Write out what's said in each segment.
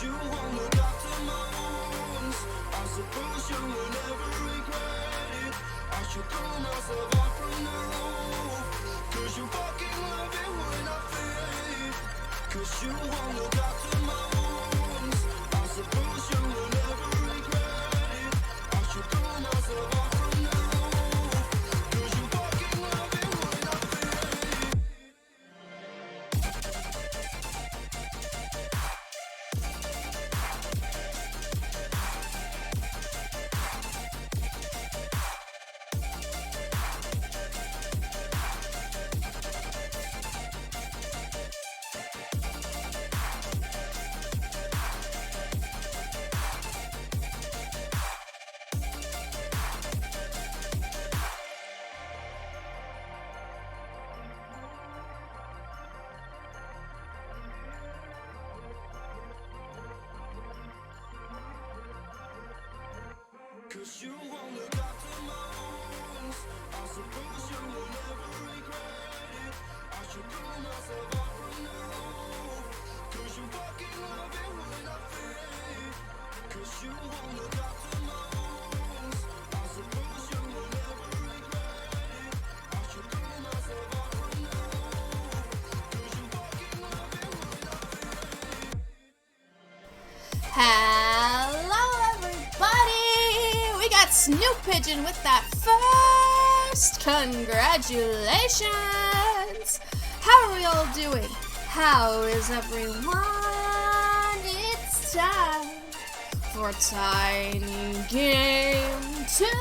you won't look after my wounds. I suppose you will never regret it. I should pull myself out from the roof. Cause you fucking love it when I fade. Cause you won't look after my wounds. I suppose you will never regret it. I should pull myself out from the roof. Cause you fucking love it when I fade. Cause you won't look after my wounds. I suppose you will never regret it. I should pull myself out from the roof. Cause you fucking love it when I fade. Cause you won't look after my wounds. I suppose you will never regret it. I should pull myself out from the roof. Cause you fucking love it when I fade. Hello, everybody! We got Snoop Pigeon with that first. Congratulations! How are we all doing? How is everyone? It's time for Tiny Game Tuesday!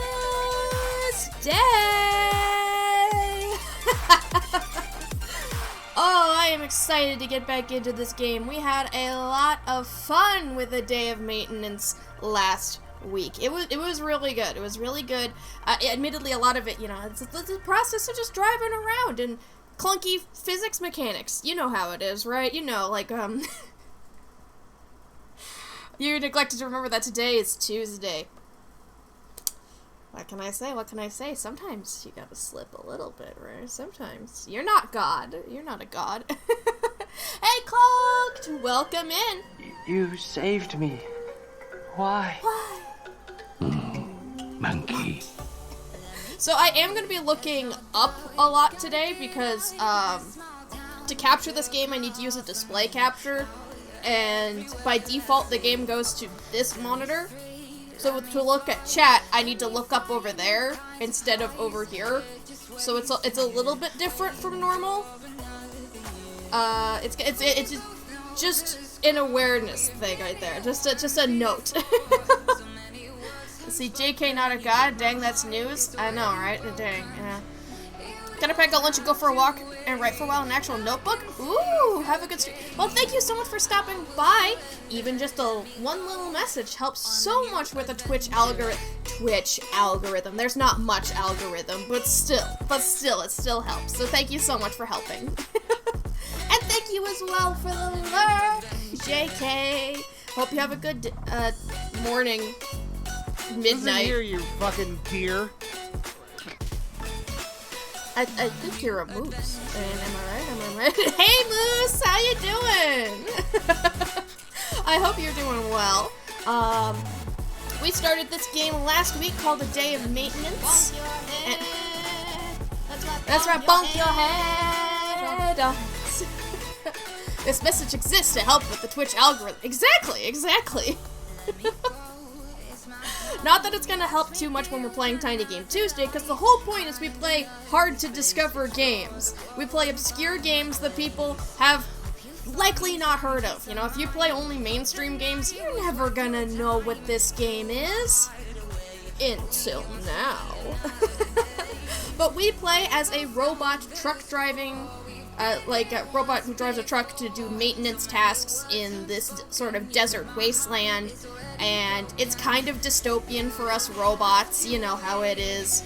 Oh, I am excited to get back into this game. We had a lot of fun with a day of maintenance last week. It was really good. It was really good. Admittedly, a lot of it, it's the process of just driving around and clunky physics mechanics. You know how it is, right? You neglected to remember that today is Tuesday. What can I say? Sometimes you gotta slip a little bit, right? Sometimes. You're not God. You're not a god. Hey, Cloaked! Welcome in. You saved me. Why? Why? Monkey. So I am going to be looking up a lot today because to capture this game I need to use a display capture, and by default the game goes to this monitor. So to look at chat, I need to look up over there instead of over here. So it's a little bit different from normal. It's just an awareness thing right there. Just a note. See, JK not a god? Dang, that's news. I know, right? Dang, yeah. Gonna pack a lunch and go for a walk and write for a while in an actual notebook? Ooh, have a good stream. Well, thank you so much for stopping by. Even just one little message helps so much with the Twitch algorithm. There's not much algorithm, but still, it still helps. So thank you so much for helping. And thank you as well for the lurk, JK. Hope you have a good morning, midnight. Listen here, you fucking deer. I think you're a moose. And am I right? Hey, Moose! How you doing? I hope you're doing well. We started this game last week called A Day of Maintenance. Bonk your head. That's right, bonk your head. This message exists to help with the Twitch algorithm. Exactly. Not that it's gonna help too much when we're playing Tiny Game Tuesday, because the whole point is we play hard-to-discover games. We play obscure games that people have likely not heard of. If you play only mainstream games, you're never gonna know what this game is. Until now. But we play as a robot truck driving, like a robot who drives a truck to do maintenance tasks in this sort of desert wasteland. And it's kind of dystopian for us robots, you know how it is.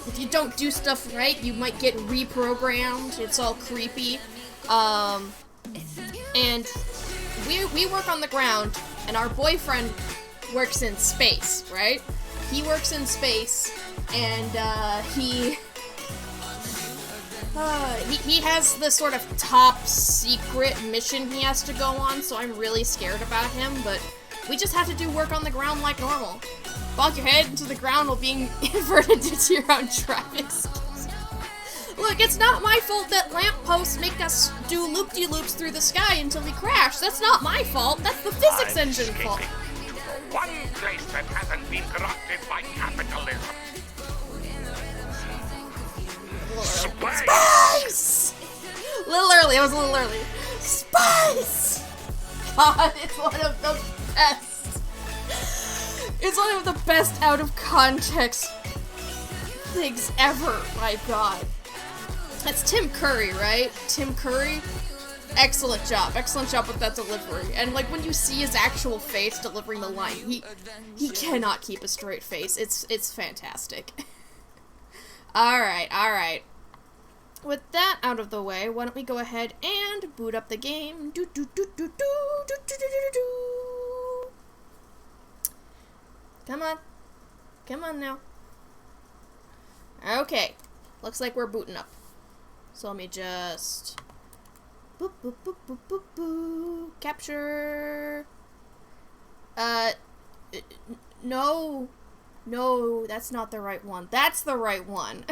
If you don't do stuff right, you might get reprogrammed. It's all creepy. And we work on the ground, and our boyfriend works in space, right? He works in space, and He has this sort of top secret mission he has to go on, so I'm really scared about him, but we just have to do work on the ground like normal. Bonk your head into the ground while being inverted due to your own traffic skills. Look, it's not my fault that lampposts make us do loop-de-loops through the sky until we crash. That's not my fault. That's the physics engine fault. One place that hasn't been corrupted by capitalism. Spice! A little early. It was a little early. Spice! God, it's one of the best. It's one of the best out of context things ever. My God. That's Tim Curry, right? Tim Curry? Excellent job. Excellent job with that delivery. And like when you see his actual face delivering the line, he cannot keep a straight face. It's fantastic. Alright. With that out of the way, why don't we go ahead and boot up the game. Come on. Come on now. Okay. Looks like we're booting up. So let me just... boop, boop, boop, boop, boop, boop. Capture... No. No, that's not the right one. That's the right one.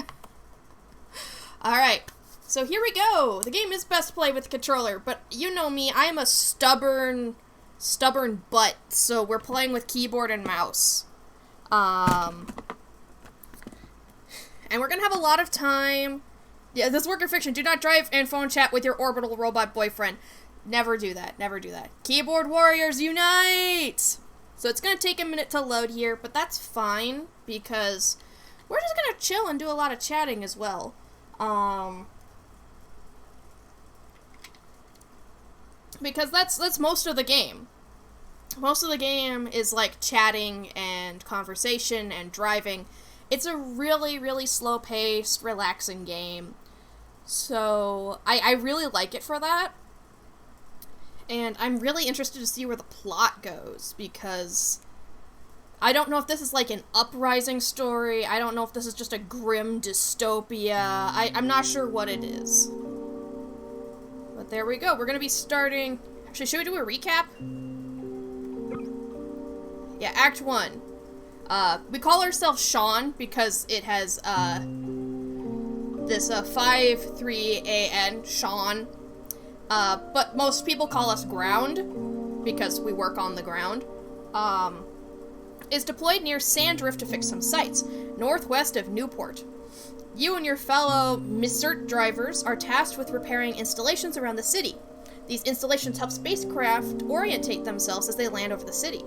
Alright, so here we go. The game is best played with the controller, but you know me, I am a stubborn butt, so we're playing with keyboard and mouse. And we're gonna have a lot of time. Yeah, this work of fiction. Do not drive and phone chat with your orbital robot boyfriend. Never do that. Never do that. Keyboard warriors, unite! So it's gonna take a minute to load here, but that's fine, because we're just gonna chill and do a lot of chatting as well. Because that's most of the game. Most of the game is like chatting and conversation and driving. It's a really, really slow-paced, relaxing game. So I really like it for that. And I'm really interested to see where the plot goes, because I don't know if this is like an uprising story. I don't know if this is just a grim dystopia. I'm not sure what it is. But there we go. We're going to be starting... Actually, should we do a recap? Yeah, Act 1. We call ourselves Sean because it has this 5-3-A-N, Sean. But most people call us Ground because we work on the ground. Is deployed near Sandrift to fix some sites, northwest of Newport. You and your fellow Missert drivers are tasked with repairing installations around the city. These installations help spacecraft orientate themselves as they land over the city.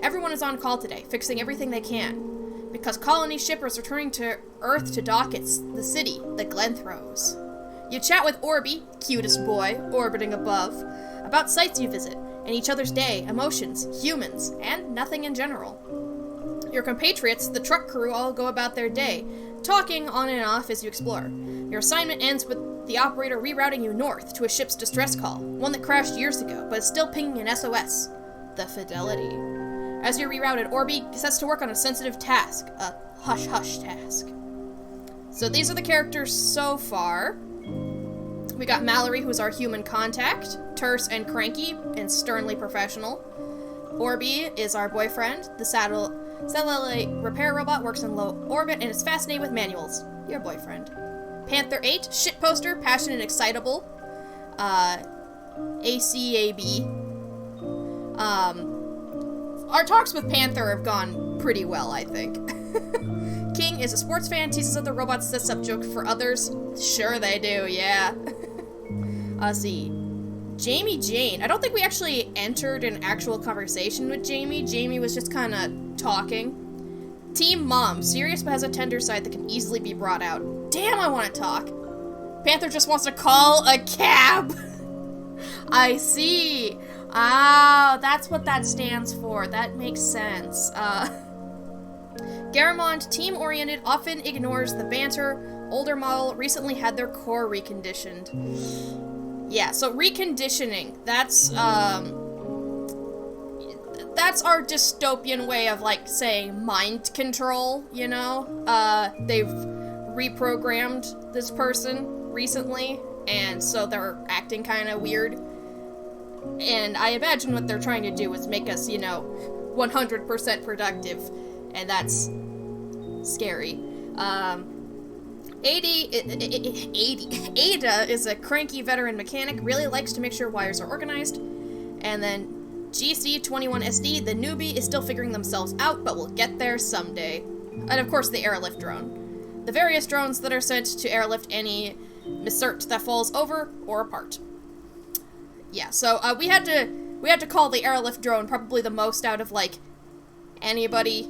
Everyone is on call today, fixing everything they can. Because colony shippers returning to Earth to dock at the city, the Glenthrows. You chat with Orby, cutest boy, orbiting above, about sites you visit, and each other's day, emotions, humans, and nothing in general. Your compatriots, the truck crew, all go about their day, talking on and off as you explore. Your assignment ends with the operator rerouting you north to a ship's distress call, one that crashed years ago, but is still pinging an SOS. The Fidelity. As you're rerouted, Orby sets to work on a sensitive task, a hush-hush task. So these are the characters so far. We got Mallory, who's our human contact, terse and cranky, and sternly professional. Orby is our boyfriend. The satellite repair robot works in low orbit and is fascinated with manuals. Your boyfriend. Panther 8, shit poster, passionate and excitable. ACAB. Our talks with Panther have gone pretty well, I think. King is a sports fan, teases other robots, sets up jokes for others. Sure they do, yeah. Let's see. Jamie Jane. I don't think we actually entered an actual conversation with Jamie. Jamie was just kind of talking. Team Mom. Serious but has a tender side that can easily be brought out. Damn, I want to talk. Panther just wants to call a cab. I see. Ah, that's what that stands for. That makes sense. Garamond, team-oriented, often ignores the banter. Older model recently had their core reconditioned. Yeah, so reconditioning, that's our dystopian way of, like, saying mind control, you know? They've reprogrammed this person. recently, and so they're acting kind of weird. And I imagine what they're trying to do is make us, 100% productive, and that's scary. Ada is a cranky veteran mechanic, really likes to make sure wires are organized. And then GC21SD, the newbie, is still figuring themselves out, but will get there someday. And of course, the airlift drone. The various drones that are sent to airlift any miscert that falls over or apart. Yeah, so we had to call the airlift drone probably the most out of like anybody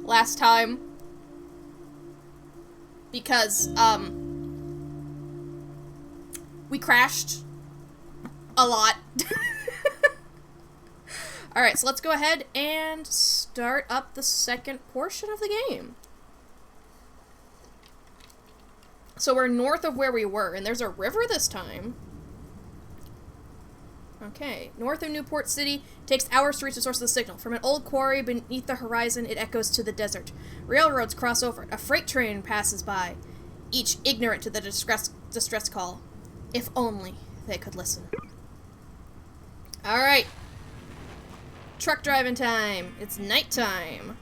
last time, because we crashed a lot. Alright, so let's go ahead and start up the second portion of the game. So we're north of where we were, and there's a river this time. Okay, north of Newport City, takes hours to reach the source of the signal. From an old quarry beneath the horizon, it echoes to the desert. Railroads cross over it. A freight train passes by, each ignorant to the distress call. If only they could listen. Alright. Truck driving time. It's nighttime.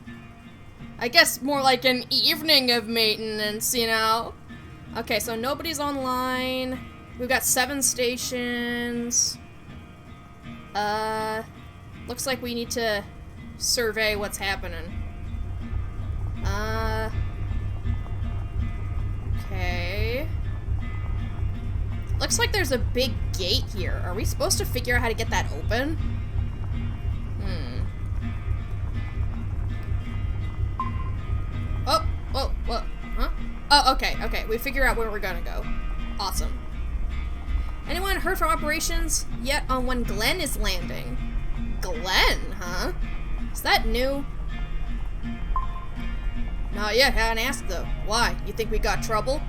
I guess more like an evening of maintenance, Okay, so nobody's online. We've got 7 stations. Looks like we need to survey what's happening. Okay. Looks like there's a big gate here. Are we supposed to figure out how to get that open? Oh, what? Huh? Oh, okay. We figure out where we're gonna go. Awesome. Anyone heard from operations yet on when Glenn is landing? Glenn, huh? Is that new? Not yet, haven't asked though. Why? You think we got trouble?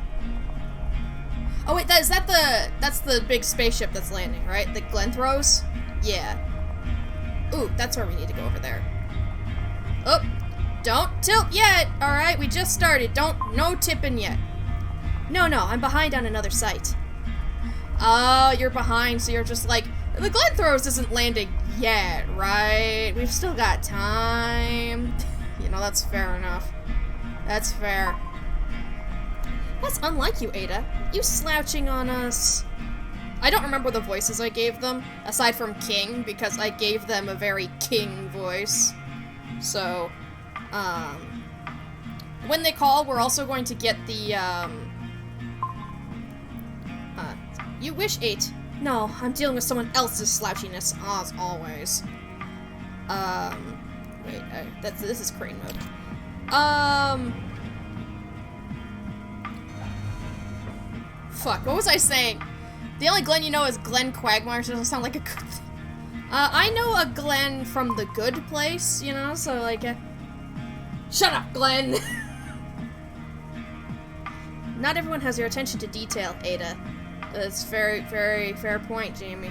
Oh wait, that's the big spaceship that's landing, right? That Glenn throws? Yeah. Ooh, that's where we need to go over there. Oh, don't tilt yet! Alright, we just started. No tipping yet. No, I'm behind on another site. Oh, you're behind, so you're just like, the Glenn throws isn't landing yet, right? We've still got time. That's fair enough. That's fair. That's unlike you, Ada. You slouching on us. I don't remember the voices I gave them, aside from King, because I gave them a very King voice. So, when they call, we're also going to get the, you wish 8. No, I'm dealing with someone else's slouchiness, as always. Wait, this is crane mode. Fuck, what was I saying? The only Glenn you know is Glenn Quagmire, so it doesn't sound like a good thing. I know a Glenn from The Good Place, so like, shut up, Glenn! Not everyone has your attention to detail, Ada. That's very, very fair point, Jamie.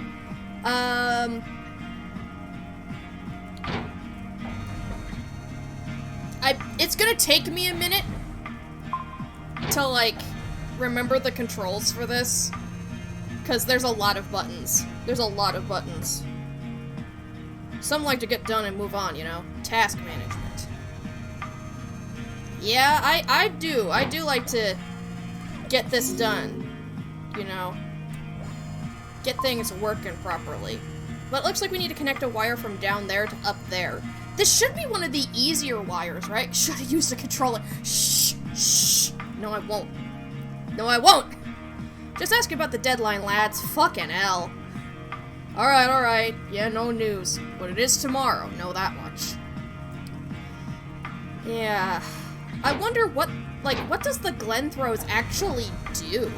It's gonna take me a minute to, like, remember the controls for this, because there's a lot of buttons. Some like to get done and move on, Task management. Yeah, I do like to get this done. Get things working properly. But it looks like we need to connect a wire from down there to up there. This should be one of the easier wires, right? Should have used a controller. Shh. No, I won't. Just ask about the deadline, lads. Fucking hell. Alright. Yeah, no news. But it is tomorrow. Know that much. Yeah. I wonder what does the Glenn throws actually do?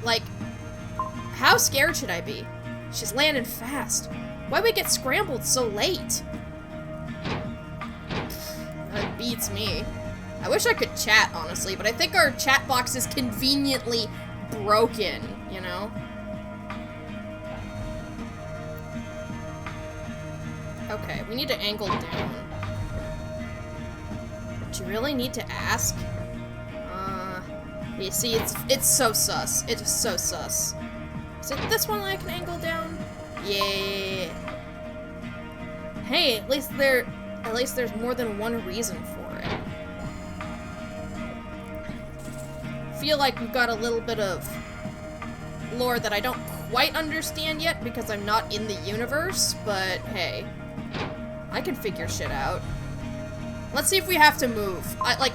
Like, how scared should I be? She's landing fast. Why'd we get scrambled so late? That beats me. I wish I could chat, honestly, but I think our chat box is conveniently broken, Okay, we need to angle down. Do you really need to ask? You see, it's so sus. It is so sus. Is it this one I can angle down? Yeah. Hey, at least there's more than one reason for it. Feel like we've got a little bit of lore that I don't quite understand yet because I'm not in the universe, but hey, I can figure shit out. Let's see if we have to move.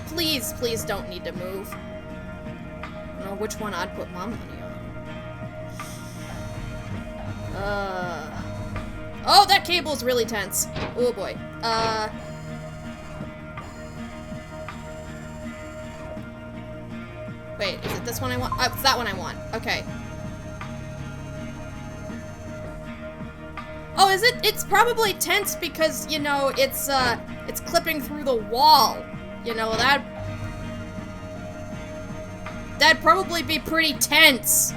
Please don't need to move. I don't know which one I'd put my money on. Oh, that cable is really tense. Oh boy. Wait, is it this one I want? Oh, it's that one I want. Okay. Oh, is it? It's probably tense because, you know, it's clipping through the wall. You know, that'd probably be pretty tense.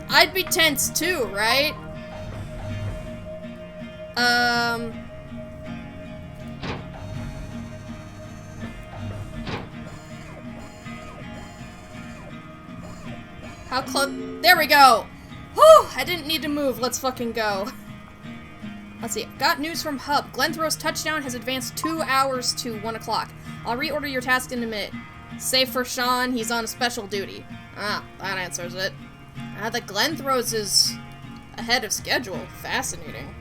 I'd be tense too, right? How close? There we go! Whew! I didn't need to move. Let's fucking go. Let's see. Got news from Hub. Glenthrow's touchdown has advanced 2 hours to 1 o'clock. I'll reorder your task in a minute. Save for Sean. He's on special duty. Ah, that answers it. The Glenthrow's is ahead of schedule. Fascinating.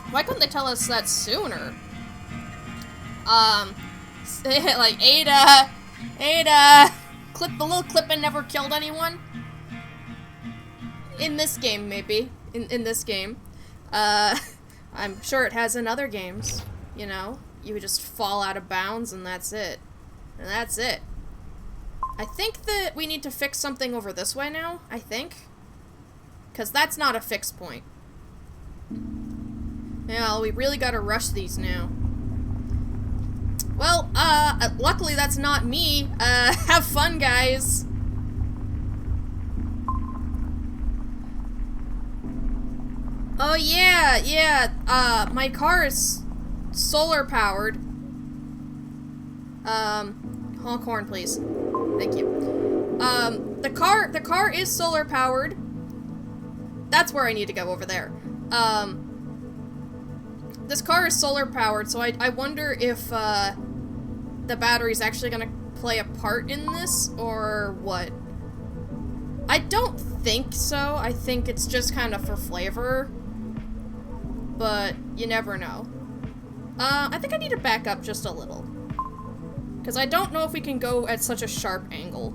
Why couldn't they tell us that sooner? Like, Ada! The little clippin' never killed anyone. In this game, maybe. In this game. I'm sure it has in other games. You know? You would just fall out of bounds and that's it. And that's it. I think that we need to fix something over this way now, I think. Because that's not a fixed point. Yeah, we really gotta rush these now. Well, luckily that's not me. Have fun, guys. Oh, yeah, my car is solar powered. Honk horn, please. Thank you. The car is solar powered. That's where I need to go, over there. This car is solar powered, so I wonder if, the battery's actually gonna play a part in this, or what? I don't think so. I think it's just kind of for flavor. But you never know. I think I need to back up just a little. Because I don't know if we can go at such a sharp angle.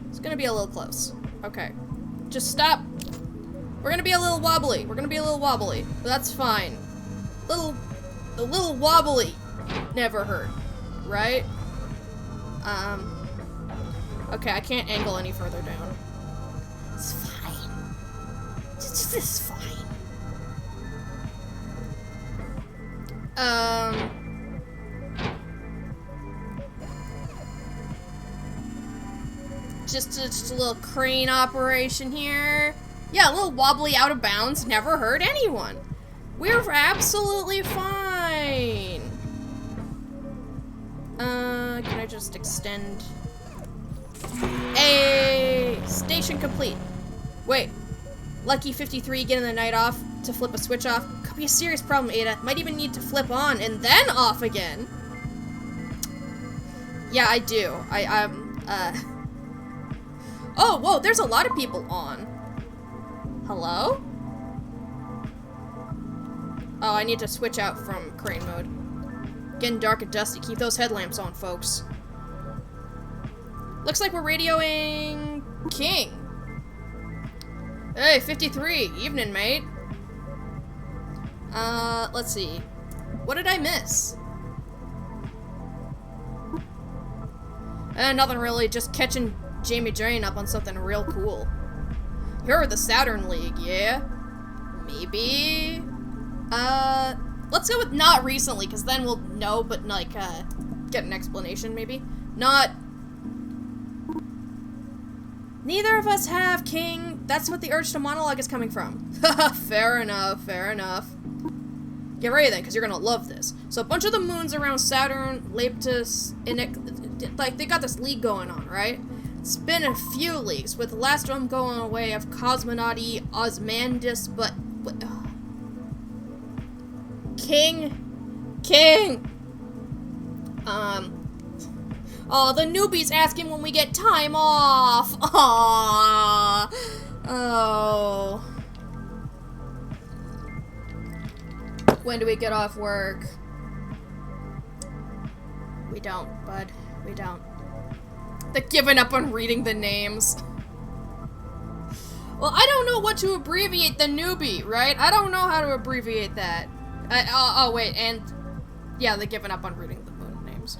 It's gonna be a little close. Okay. Just stop. We're gonna be a little wobbly. But that's fine. A little wobbly never hurt, right? Okay, I can't angle any further down. It's fine. It's fine. Just a little crane operation here. Yeah, a little wobbly out of bounds never hurt anyone. We're absolutely fine. Can I just extend? Hey, station complete. Wait, Lucky 53 getting the night off to flip a switch off. Could be a serious problem, Ada. Might even need to flip on and then off again. Yeah, I do. Oh, whoa, there's a lot of people on. Hello? Oh, I need to switch out from crane mode. Getting dark and dusty. Keep those headlamps on, folks. Looks like we're radioing King. Hey, 53. Evening, mate. Let's see. What did I miss? Nothing really. Just catching Jamie Drain up on something real cool. You're the Saturn League, yeah? Maybe? Let's go with not recently, because then we'll know, but, like, get an explanation, maybe. Not... Neither of us have King. That's what the urge to monologue is coming from. Fair enough, fair enough. Get ready then, because you're gonna love this. So a bunch of the moons around Saturn, Leptis, and like, they got this league going on, right? It's been a few leagues, with the last one going away of Cosmonauti Osmandus, but King. Oh, the newbies asking when we get time off. Aww. Oh. When do we get off work? We don't, bud. We don't. They're giving up on reading the names. Well, I don't know what to abbreviate the newbie, right? I don't know how to abbreviate that. Oh, wait, and... yeah, they're giving up on reading the moon names.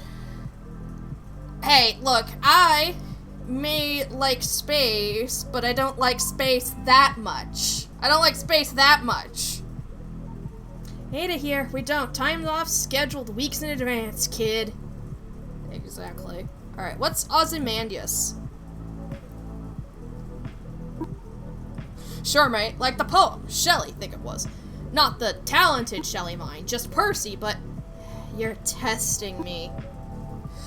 Hey, look, I may like space, but I don't like space that much. I don't like space that much. Ada here, we don't. Time's off, scheduled weeks in advance, kid. Exactly. Alright, what's Ozymandias? Sure, mate, like the poem. Shelley, think it was. Not the talented Shelley mine, just Percy, but... you're testing me.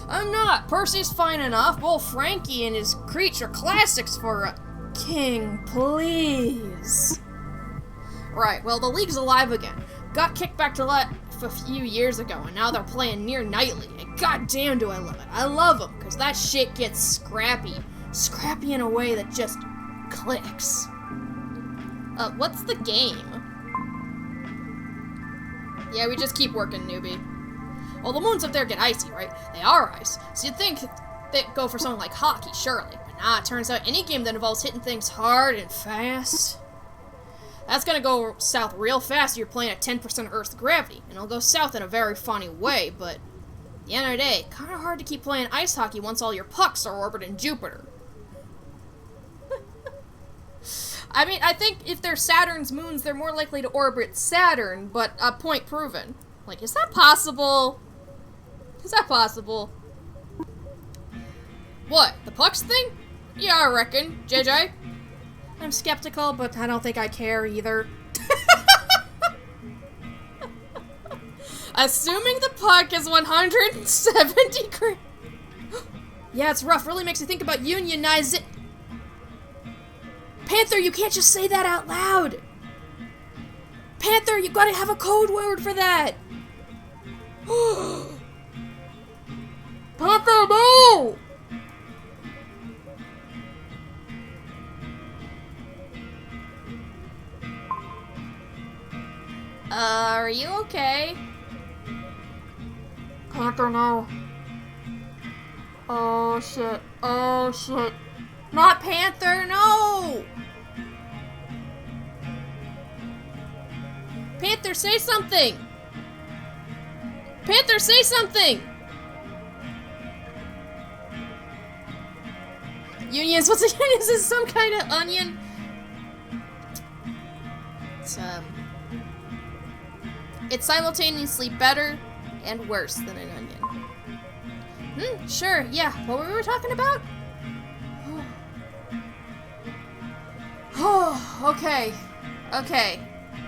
I'm not. Percy's fine enough. Well, Frankie and his creature classics for a king, please. Right, well, the league's alive again. Got kicked back to life a few years ago, and now they're playing near nightly. And goddamn do I love it. I love them, because that shit gets scrappy. Scrappy in a way that just clicks. What's the game? Yeah, we just keep working, newbie. Well, the moons up there get icy, right? They are ice. So you'd think they'd go for something like hockey, surely. But nah, it turns out any game that involves hitting things hard and fast, that's gonna go south real fast if you're playing at 10% Earth's gravity. And it'll go south in a very funny way, but at the end of the day, kinda hard to keep playing ice hockey once all your pucks are orbiting Jupiter. I mean, I think if they're Saturn's moons, they're more likely to orbit Saturn, but point proven. Like, is that possible? Is that possible? What? The pucks thing? Yeah, I reckon. JJ? I'm skeptical, but I don't think I care either. Assuming the puck is 170 grams. Yeah, it's rough. Really makes you think about unionize it. Panther, you can't just say that out loud. Panther, you gotta have a code word for that. Panther, no! Are you okay? Panther, no. Oh, shit. Oh, shit. Not Panther, no! Panther, say something! Panther, say something! Unions, what's a union? Is this some kind of onion? It's simultaneously better and worse than an onion. Sure, yeah. What were we talking about? Oh, okay. Okay.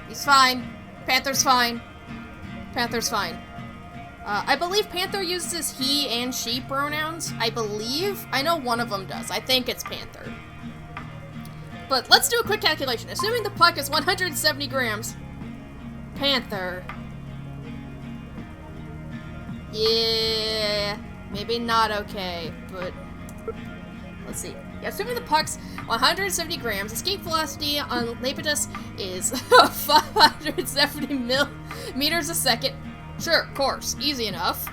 He's fine. Panther's fine. Panther's fine. I believe Panther uses he and she pronouns. I believe. I know one of them does. I think it's Panther. But let's do a quick calculation. Assuming the puck is 170 grams. Panther. Yeah. Maybe not okay, but... let's see. Yeah, assuming the puck's 170 grams, escape velocity on Lepidus is 570 meters a second. Sure, of course. Easy enough.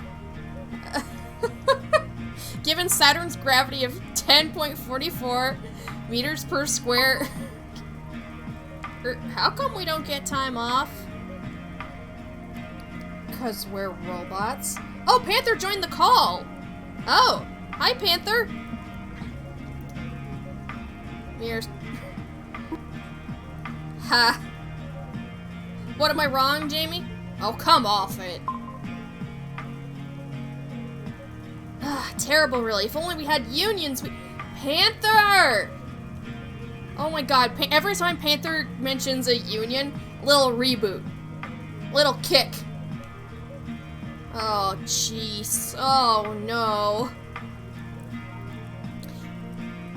Given Saturn's gravity of 10.44 meters per square... how come we don't get time off? Because we're robots. Oh, Panther joined the call! Oh, hi, Panther! Mirrors. Ha! What, am I wrong, Jamie? Oh, come off it. Terrible, really. If only we had unions, Panther! Oh my god, every time Panther mentions a union, little reboot. Little kick. Oh, jeez. Oh, no.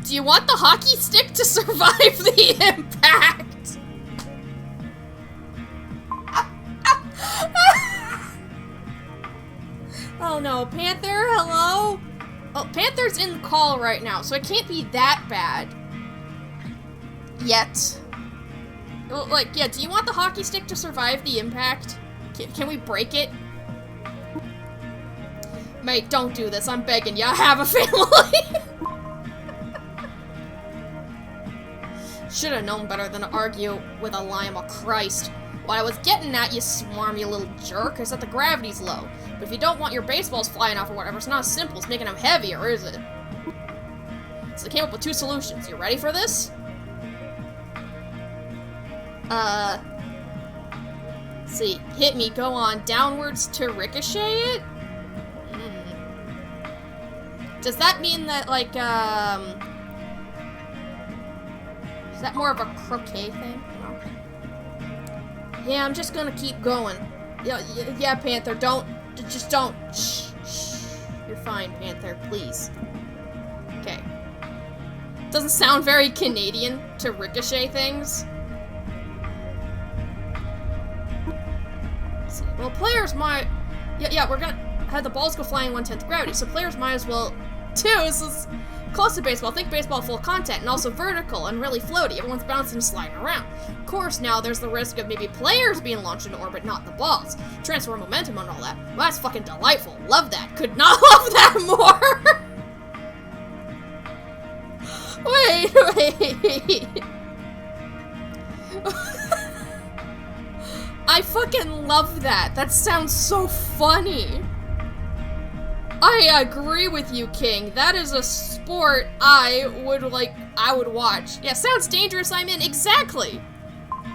Do you want the hockey stick to survive the impact? Oh, no. Panther, hello? Oh, Panther's in the call right now, so it can't be that bad. Yet. Well, like, yeah, do you want the hockey stick to survive the impact? Can we break it? Mate, don't do this. I'm begging you. I have a family. Should have known better than to argue with a Lima. Christ. What I was getting at, you smarmy little jerk, is that the gravity's low. But if you don't want your baseballs flying off or whatever, it's not as simple as making them heavier, is it? So they came up with 2 solutions. You ready for this? See, hit me, go on downwards to ricochet it? Does that mean that, like, is that more of a croquet thing? No. Yeah, I'm just gonna keep going. Yeah, Panther, just don't. Shh. You're fine, Panther, please. Okay. Doesn't sound very Canadian to ricochet things. Let's see. Well, players might... Yeah, we're gonna have the balls go flying 1/10 gravity, so players might as well... This is close to baseball. Think baseball full contact, and also vertical and really floaty. Everyone's bouncing and sliding around. Of course, now there's the risk of maybe players being launched into orbit, not the balls. Transfer momentum and all that. Well, that's fucking delightful. Love that. Could not love that more. Wait. I fucking love that. That sounds so funny. I agree with you, King. That is a sport I would watch. Yeah, sounds dangerous, I'm in. Exactly!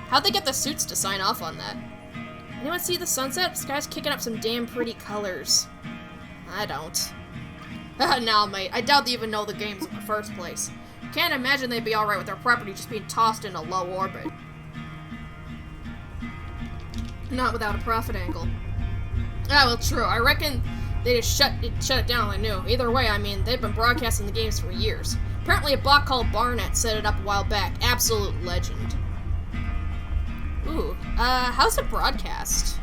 How'd they get the suits to sign off on that? Anyone see the sunset? This guy's kicking up some damn pretty colors. I don't. No, mate. I doubt they even know the games in the first place. Can't imagine they'd be alright with their property just being tossed in a low orbit. Not without a profit angle. Ah, well, true. I reckon... they just shut it down when they knew. Either way, I mean, they've been broadcasting the games for years. Apparently a bot called Barnet set it up a while back. Absolute legend. Ooh, how's it broadcast?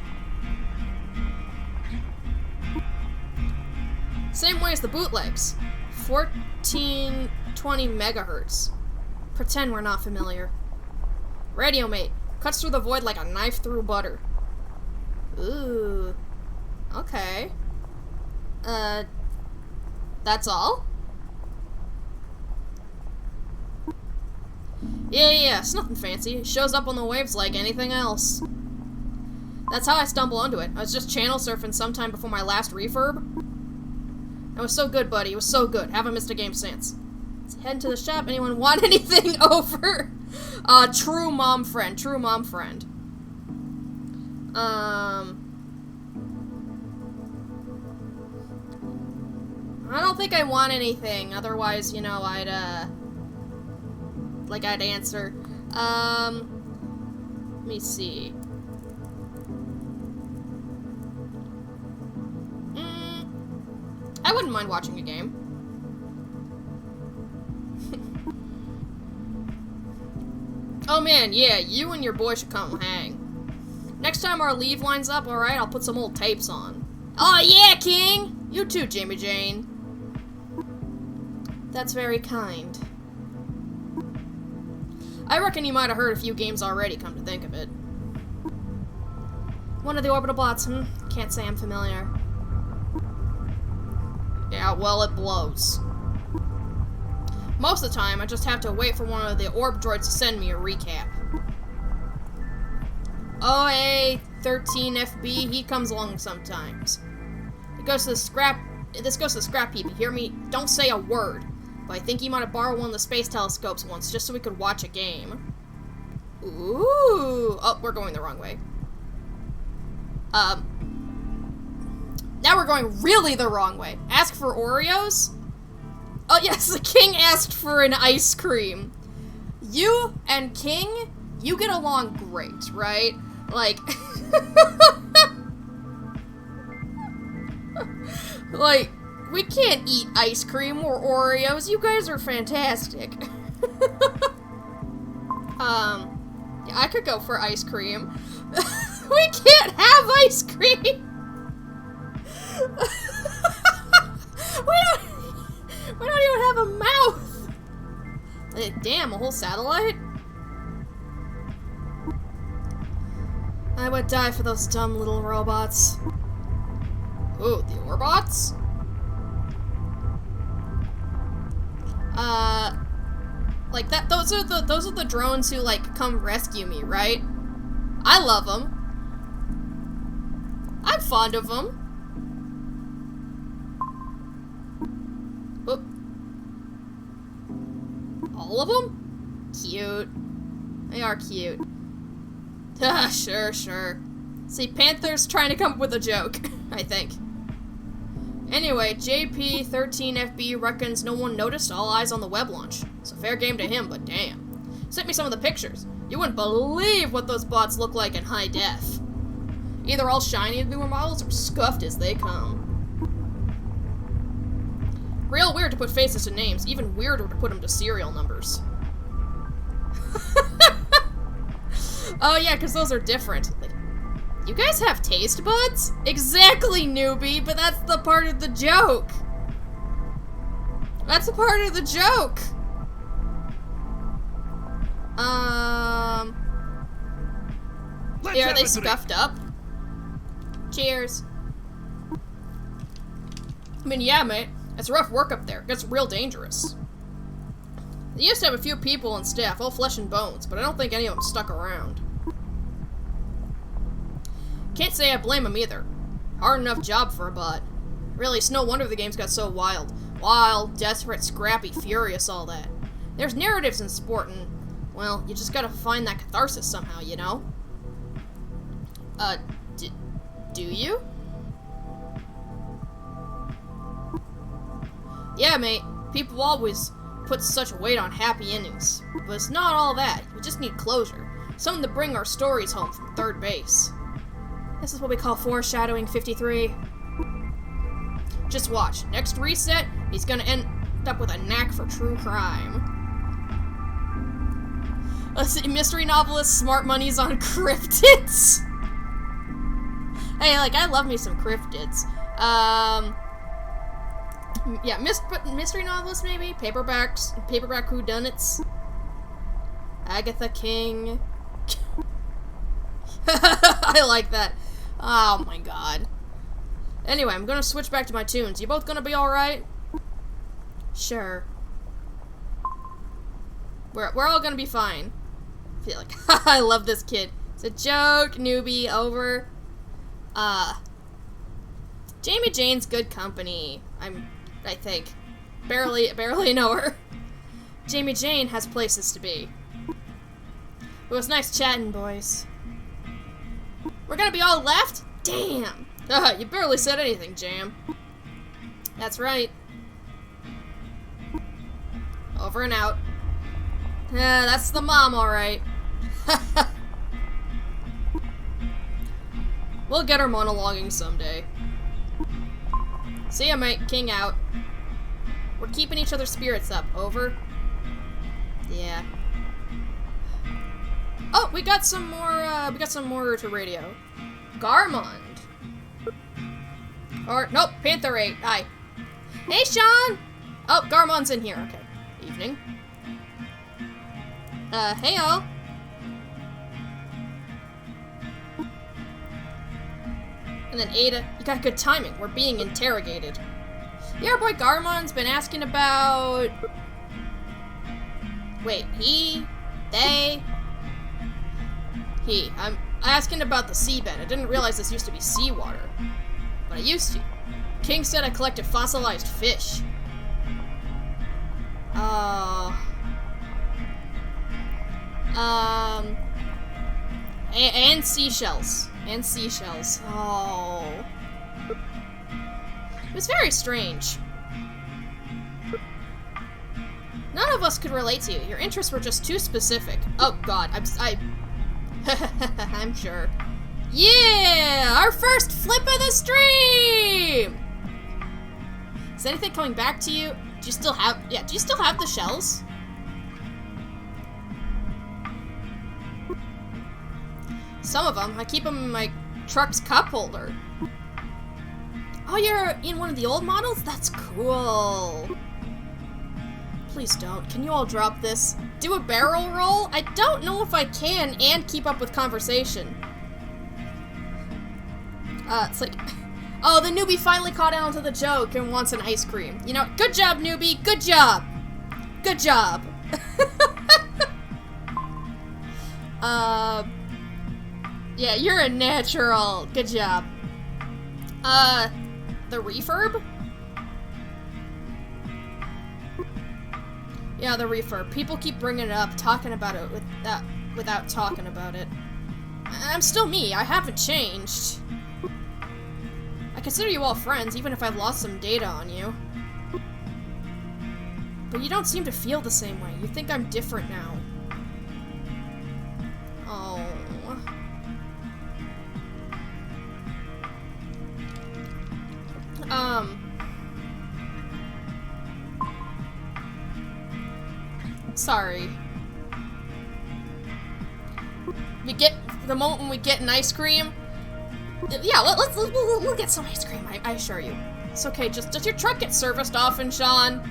Same way as the bootlegs. 1420 megahertz. Pretend we're not familiar. Radio mate. Cuts through the void like a knife through butter. Ooh. Okay. That's all? Yeah, it's nothing fancy. It shows up on the waves like anything else. That's how I stumbled onto it. I was just channel surfing sometime before my last refurb. It was so good, buddy. It was so good. Haven't missed a game since. Let's head to the shop. Anyone want anything over? True mom friend. I don't think I want anything, otherwise, you know, I'd answer. Let me see. I wouldn't mind watching a game. Oh man, yeah, you and your boy should come hang. Next time our leave lines up, alright, I'll put some old tapes on. Oh yeah, King! You too, Jamie Jane. That's very kind. I reckon you might have heard a few games already, come to think of it. One of the orbital bots, Can't say I'm familiar. Yeah, well, it blows. Most of the time, I just have to wait for one of the orb droids to send me a recap. OA-13FB, he comes along sometimes. This goes to the scrap heap, you hear me? Don't say a word. But I think he might have borrowed one of the space telescopes once, just so we could watch a game. Ooh! Oh, we're going the wrong way. Now we're going really the wrong way. Ask for Oreos? Oh yes, the King asked for an ice cream. You and King, you get along great, right? Like... Like, we can't eat ice cream or Oreos. You guys are fantastic. Yeah, I could go for ice cream. We can't have ice cream! We don't even have a mouth! Damn, a whole satellite? I would die for those dumb little robots. Ooh, the Orbots? Like that. Those are the drones who like come rescue me, right? I love them. I'm fond of them. Oop. All of them? Cute. They are cute. Sure. See, Panther's trying to come up with a joke, I think. Anyway, JP13FB reckons no one noticed all eyes on the web launch. So fair game to him, but damn. Sent me some of the pictures. You wouldn't believe what those bots look like in high def. Either all shiny as newer models or scuffed as they come. Real weird to put faces to names, even weirder to put them to serial numbers. Oh yeah, because those are different. Like, you guys have taste buds? Exactly, newbie, but that's the part of the joke. That's a part of the joke. Yeah, are they scuffed up? Cheers. I mean, yeah, mate. It's rough work up there. It gets real dangerous. They used to have a few people on staff, all flesh and bones, but I don't think any of them stuck around. Can't say I blame them either. Hard enough job for a bot. Really, it's no wonder the games got so wild. Wild, desperate, scrappy, furious, all that. There's narratives in sport, and, well, you just gotta find that catharsis somehow, you know? Do you? Yeah, mate. People always put such weight on happy endings. But it's not all that. We just need closure. Something to bring our stories home from third base. This is what we call foreshadowing 53. Just watch. Next reset, he's gonna end up with a knack for true crime. Let's see, mystery novelist, smart money's on cryptids. Hey, like, I love me some cryptids. Yeah, mystery novelist, maybe? Paperback whodunits? Agatha King. I like that. Oh my god. Anyway, I'm gonna switch back to my tunes. You both gonna be alright? Sure. We're all gonna be fine. I feel like, I love this kid. It's a joke, newbie, over. Jamie Jane's good company. I think. Barely know her. Jamie Jane has places to be. It was nice chatting, boys. We're gonna be all left? Damn! You barely said anything, Jam. That's right. Over and out. That's the mom, alright. We'll get her monologuing someday. See ya, mate. King out. We're keeping each other's spirits up. Over. Yeah. Oh, we got some more to radio. Garmond. Or, nope, Panther 8. Hi. Hey, Sean! Oh, Garmond's in here. Okay. Evening. Hey, all. And then Ada, you got good timing. We're being interrogated. Yeah, our boy Garmond's been asking about... Wait, he? They? He. I'm asking about the seabed. I didn't realize this used to be seawater. But I used to. King said I collected fossilized fish. And seashells. And seashells. Oh. It was very strange. None of us could relate to you. Your interests were just too specific. Oh god, I'm sure. Yeah! Our first flip of the stream! Is anything coming back to you? Do you still have the shells? Some of them. I keep them in my truck's cup holder. Oh, you're in one of the old models? That's cool. Please don't. Can you all drop this? Do a barrel roll? I don't know if I can and keep up with conversation. It's like, oh, the newbie finally caught on to the joke and wants an ice cream. You know, good job, newbie. Good job. Good job. Yeah, you're a natural. Good job. The refurb? Yeah, the refurb. People keep bringing it up, talking about it without talking about it. I'm still me. I haven't changed. I consider you all friends, even if I've lost some data on you. But you don't seem to feel the same way. You think I'm different now. Oh. Sorry. The moment when we get an ice cream. Yeah, we'll get some ice cream. I assure you. It's okay. Does your truck get serviced often, Sean?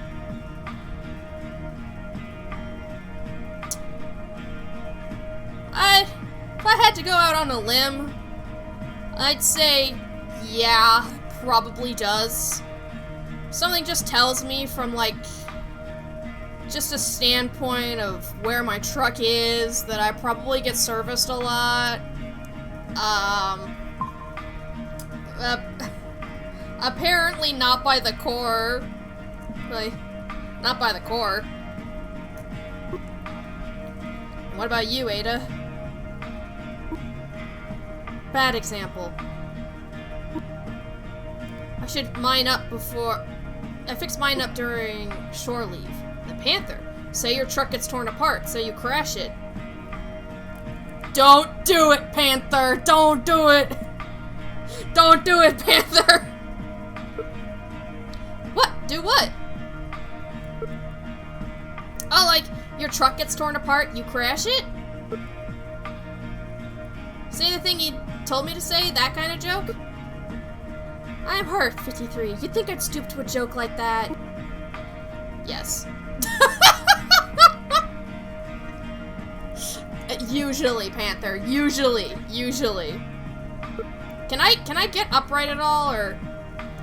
If I had to go out on a limb, I'd say, yeah, probably does. Something just tells me from, like, just a standpoint of where my truck is, that I probably get serviced a lot. Apparently not by the core. Really, not by the core. What about you, Ada? Bad example. I should mine up before... I fixed mine up during shore leave. The Panther. Say your truck gets torn apart, so you crash it. Don't do it, Panther! Don't do it! Don't do it, Panther! What? Do what? Oh, like, your truck gets torn apart, you crash it? Say the thing you told me to say, that kind of joke? I'm hurt, 53. You'd think I'd stoop to a joke like that. Yes. Usually, Panther. Usually. Can I get upright at all, or...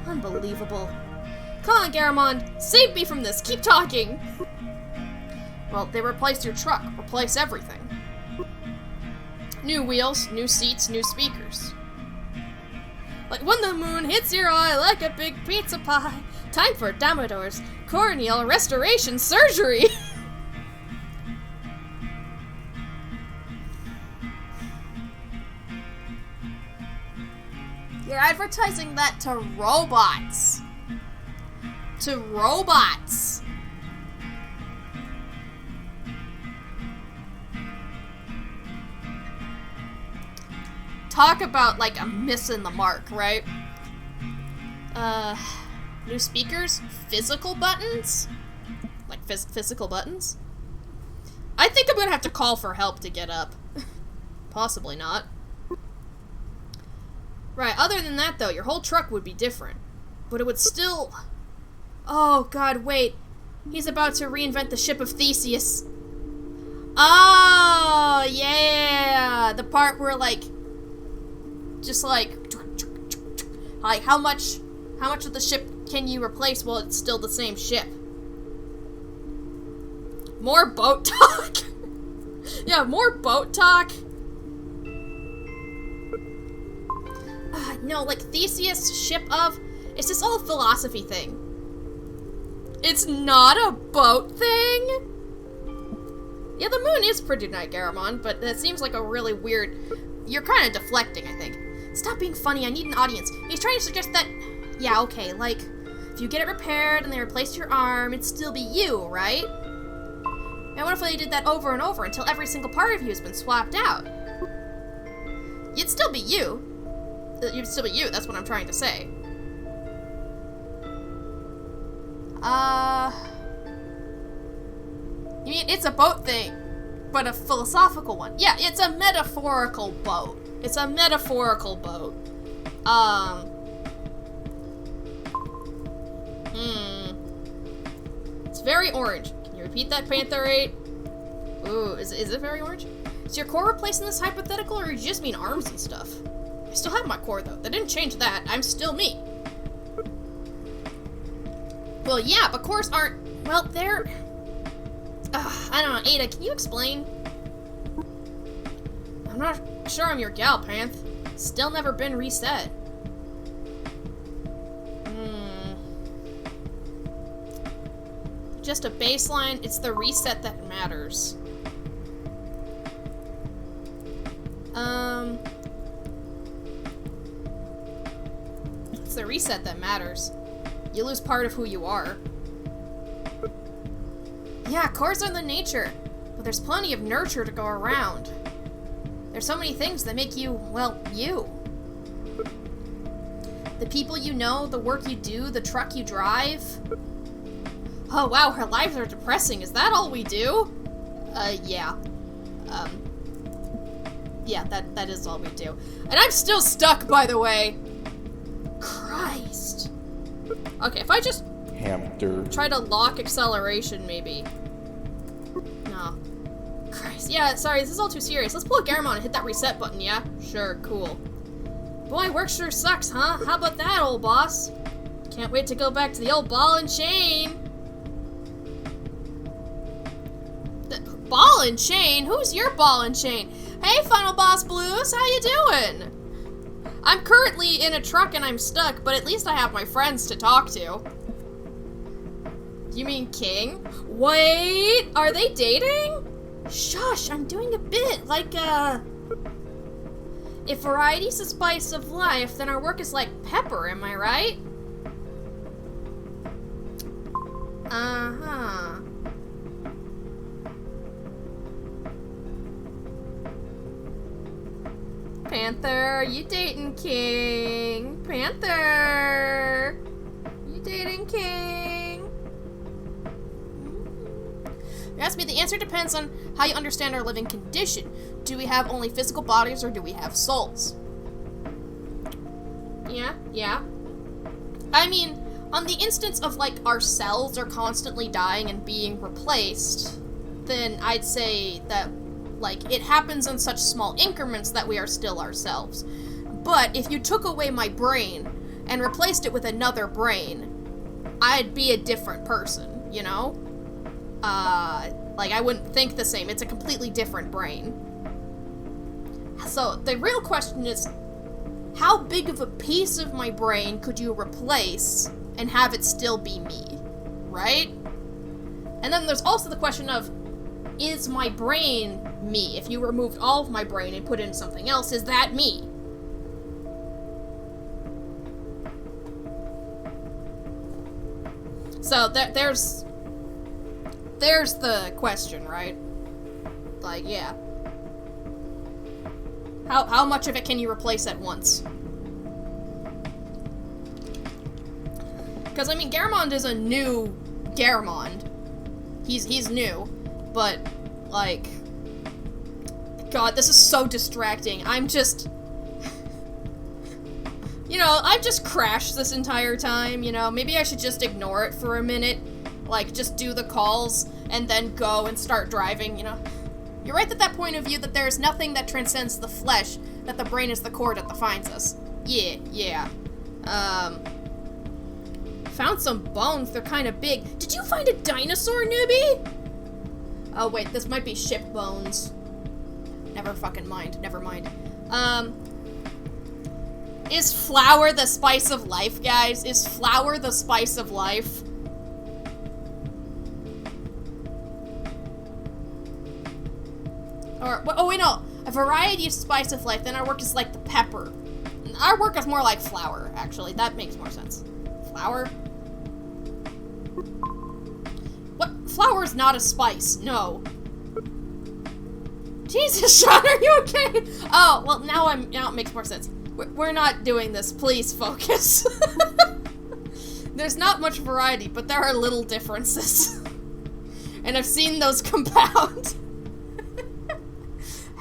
Unbelievable. Come on, Garamond. Save me from this. Keep talking. Well, they replaced your truck. Replace everything. New wheels, new seats, new speakers. Like when the moon hits your eye like a big pizza pie. Time for Dumbledore's corneal restoration surgery. You're advertising that to robots. To robots. Talk about, like, a missing the mark, right? New speakers? Physical buttons? Like, physical buttons? I think I'm gonna have to call for help to get up. Possibly not. Right, other than that, though, your whole truck would be different. But it would still... Oh, God, wait. He's about to reinvent the ship of Theseus. Oh, yeah! The part where, like... Just like how much of the ship can you replace while it's still the same ship? More boat talk? Yeah, more boat talk. No, like Theseus, ship of, it's this whole philosophy thing. It's not a boat thing? Yeah, the moon is pretty nice, Garamond, but that seems like a really weird... You're kind of deflecting, I think. Stop being funny, I need an audience. He's trying to suggest that... Yeah, okay, like, if you get it repaired and they replace your arm, it'd still be you, right? And what if they did that over and over until every single part of you has been swapped out? You'd still be you. You'd still be you, that's what I'm trying to say. You mean it's a boat thing, but a philosophical one. Yeah, it's a metaphorical boat. It's a metaphorical boat. It's very orange. Can you repeat that, Panther 8? Ooh, is it very orange? Is your core replaced in this hypothetical, or you just mean arms and stuff? I still have my core, though. That didn't change that. I'm still me. Well, yeah, but cores aren't... Well, they're... I don't know. Ada, can you explain? I'm not sure I'm your gal, Panth. Still never been reset. Just a baseline. It's the reset that matters. It's the reset that matters. You lose part of who you are. Yeah, cores are the nature, but there's plenty of nurture to go around. There's so many things that make you, well, you. The people you know, the work you do, the truck you drive. Oh wow, her lives are depressing. Is that all we do? Yeah. Yeah, that is all we do. And I'm still stuck, by the way. Christ. Okay, if I just try to lock acceleration, maybe. No. Christ. Yeah, sorry, this is all too serious. Let's pull a Garamon and hit that reset button, yeah? Sure, cool. Boy, work sure sucks, huh? How about that, old boss? Can't wait to go back to the old ball and chain. Ball and chain? Who's your ball and chain? Hey, Final Boss Blues, how you doing? I'm currently in a truck and I'm stuck, but at least I have my friends to talk to. You mean King? Wait, are they dating? Shush, I'm doing a bit like, if variety's the spice of life, then our work is like pepper, am I right? Uh-huh. Panther, you dating King? Panther, you dating King? You asked me, the answer depends on how you understand our living condition. Do we have only physical bodies or do we have souls? Yeah. I mean, on the instance of like our cells are constantly dying and being replaced, then I'd say that like it happens in such small increments that we are still ourselves. But if you took away my brain and replaced it with another brain, I'd be a different person, you know? Like I wouldn't think the same. It's a completely different brain. So the real question is, how big of a piece of my brain could you replace and have it still be me, right? And then there's also the question of, is my brain me? If you removed all of my brain and put in something else, is that me? So there's the question, right? Like, yeah. How much of it can you replace at once? Because, I mean, Garamond is a new Garamond. He's new. But, like... God, this is so distracting. I'm just... You know, I've just crashed this entire time, you know? Maybe I should just ignore it for a minute. Like, just do the calls, and then go and start driving, you know? You're right at that point of view that there is nothing that transcends the flesh, that the brain is the core that defines us. Yeah. Found some bones, they're kind of big. Did you find a dinosaur, newbie? Oh, wait, this might be ship bones. Never mind. Is flour the spice of life, guys? Is flour the spice of life? Or, oh wait, no. A variety of spice of life, then our work is like the pepper. Our work is more like flour, actually. That makes more sense. Flour? What? Flour is not a spice, no. Jesus, Sean, are you okay? Oh, well, now it makes more sense. We're not doing this. Please focus. There's not much variety, but there are little differences. And I've seen those compound.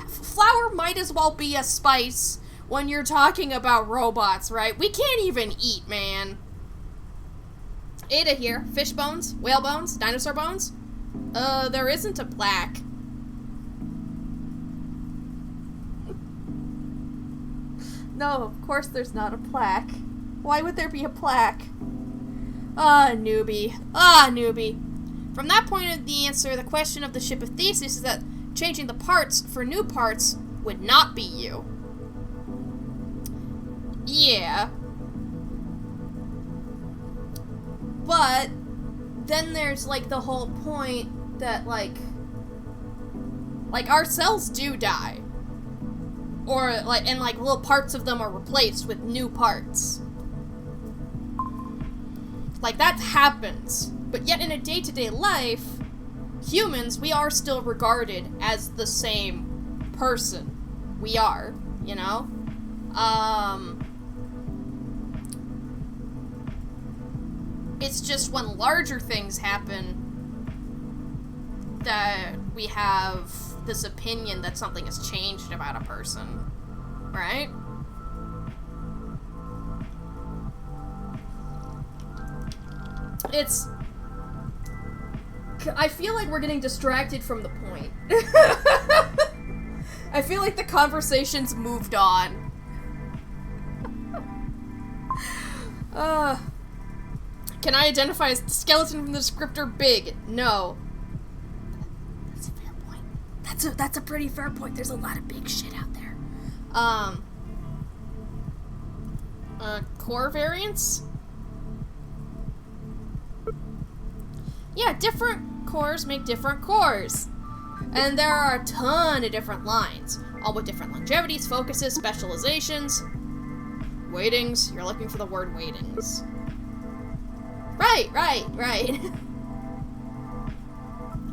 Flour might as well be a spice when you're talking about robots, right? We can't even eat, man. Ada here. Fish bones, whale bones, dinosaur bones. There isn't a plaque. No, of course there's not a plaque. Why would there be a plaque? Newbie. Newbie. From that point of the answer, the question of the ship of Theseus is that changing the parts for new parts would not be you. Yeah. But then there's, like, the whole point that, like our cells do die. Or, like, and, like, little parts of them are replaced with new parts. Like, that happens. But yet in a day-to-day life, humans, we are still regarded as the same person. We are, you know? It's just when larger things happen that we have this opinion that something has changed about a person, right? I feel like we're getting distracted from the point. I feel like the conversation's moved on. Can I identify a skeleton from the descriptor big? No. That's a fair point. That's a pretty fair point. There's a lot of big shit out there. Core variants? Yeah, different cores make different cores. And there are a ton of different lines, all with different longevities, focuses, specializations. Weightings. You're looking for the word weightings. Right.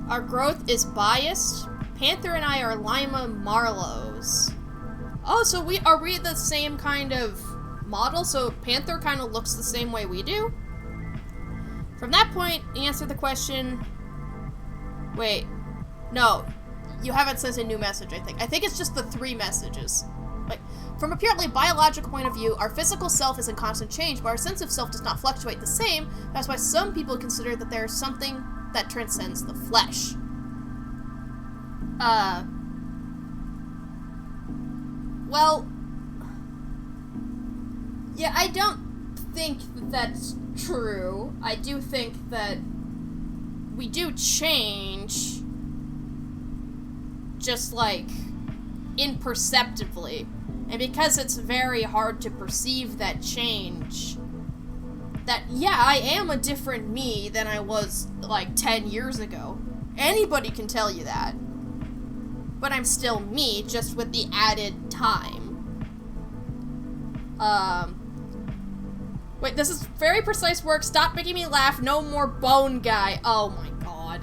Our growth is biased. Panther and I are Lima Marlows. Oh, so are we the same kind of model? So Panther kind of looks the same way we do? From that point, answer the question... Wait. No. You haven't sent a new message, I think. I think it's just the 3 messages. Like, from a purely biological point of view, our physical self is in constant change, but our sense of self does not fluctuate the same. That's why some people consider that there is something that transcends the flesh. Well... Yeah, I don't think that's true. I do think that we do change, just like imperceptibly, and because it's very hard to perceive that change, that yeah, I am a different me than I was like 10 years ago. Anybody can tell you that. But I'm still me, just with the added time. Wait, this is very precise work. Stop making me laugh. No more bone guy. Oh my god.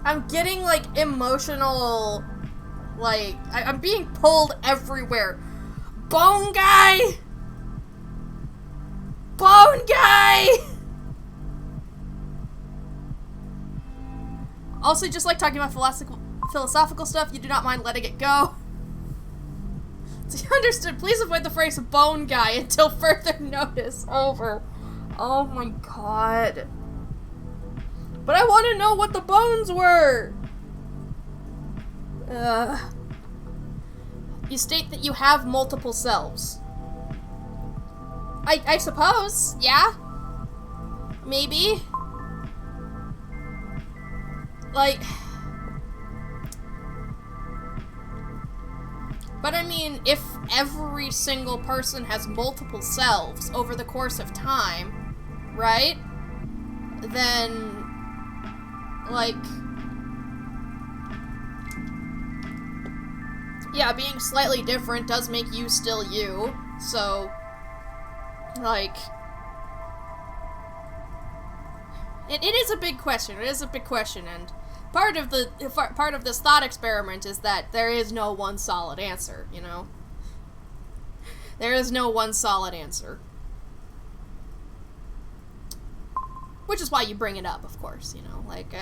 I'm getting, like, emotional, like, I'm being pulled everywhere. Bone guy! Bone guy! Also, just like talking about philosophical stuff, you do not mind letting it go. Understood. Please avoid the phrase bone guy until further notice. Over. Oh my god. But I want to know what the bones were! You state that you have multiple selves. I suppose, yeah? Maybe? Like... But I mean, if every single person has multiple selves over the course of time, right? Then... like... Yeah, being slightly different does make you still you, so, like, it is a big question, and part of this thought experiment is that there is no one solid answer, you know? There is no one solid answer. Which is why you bring it up, of course, you know, like,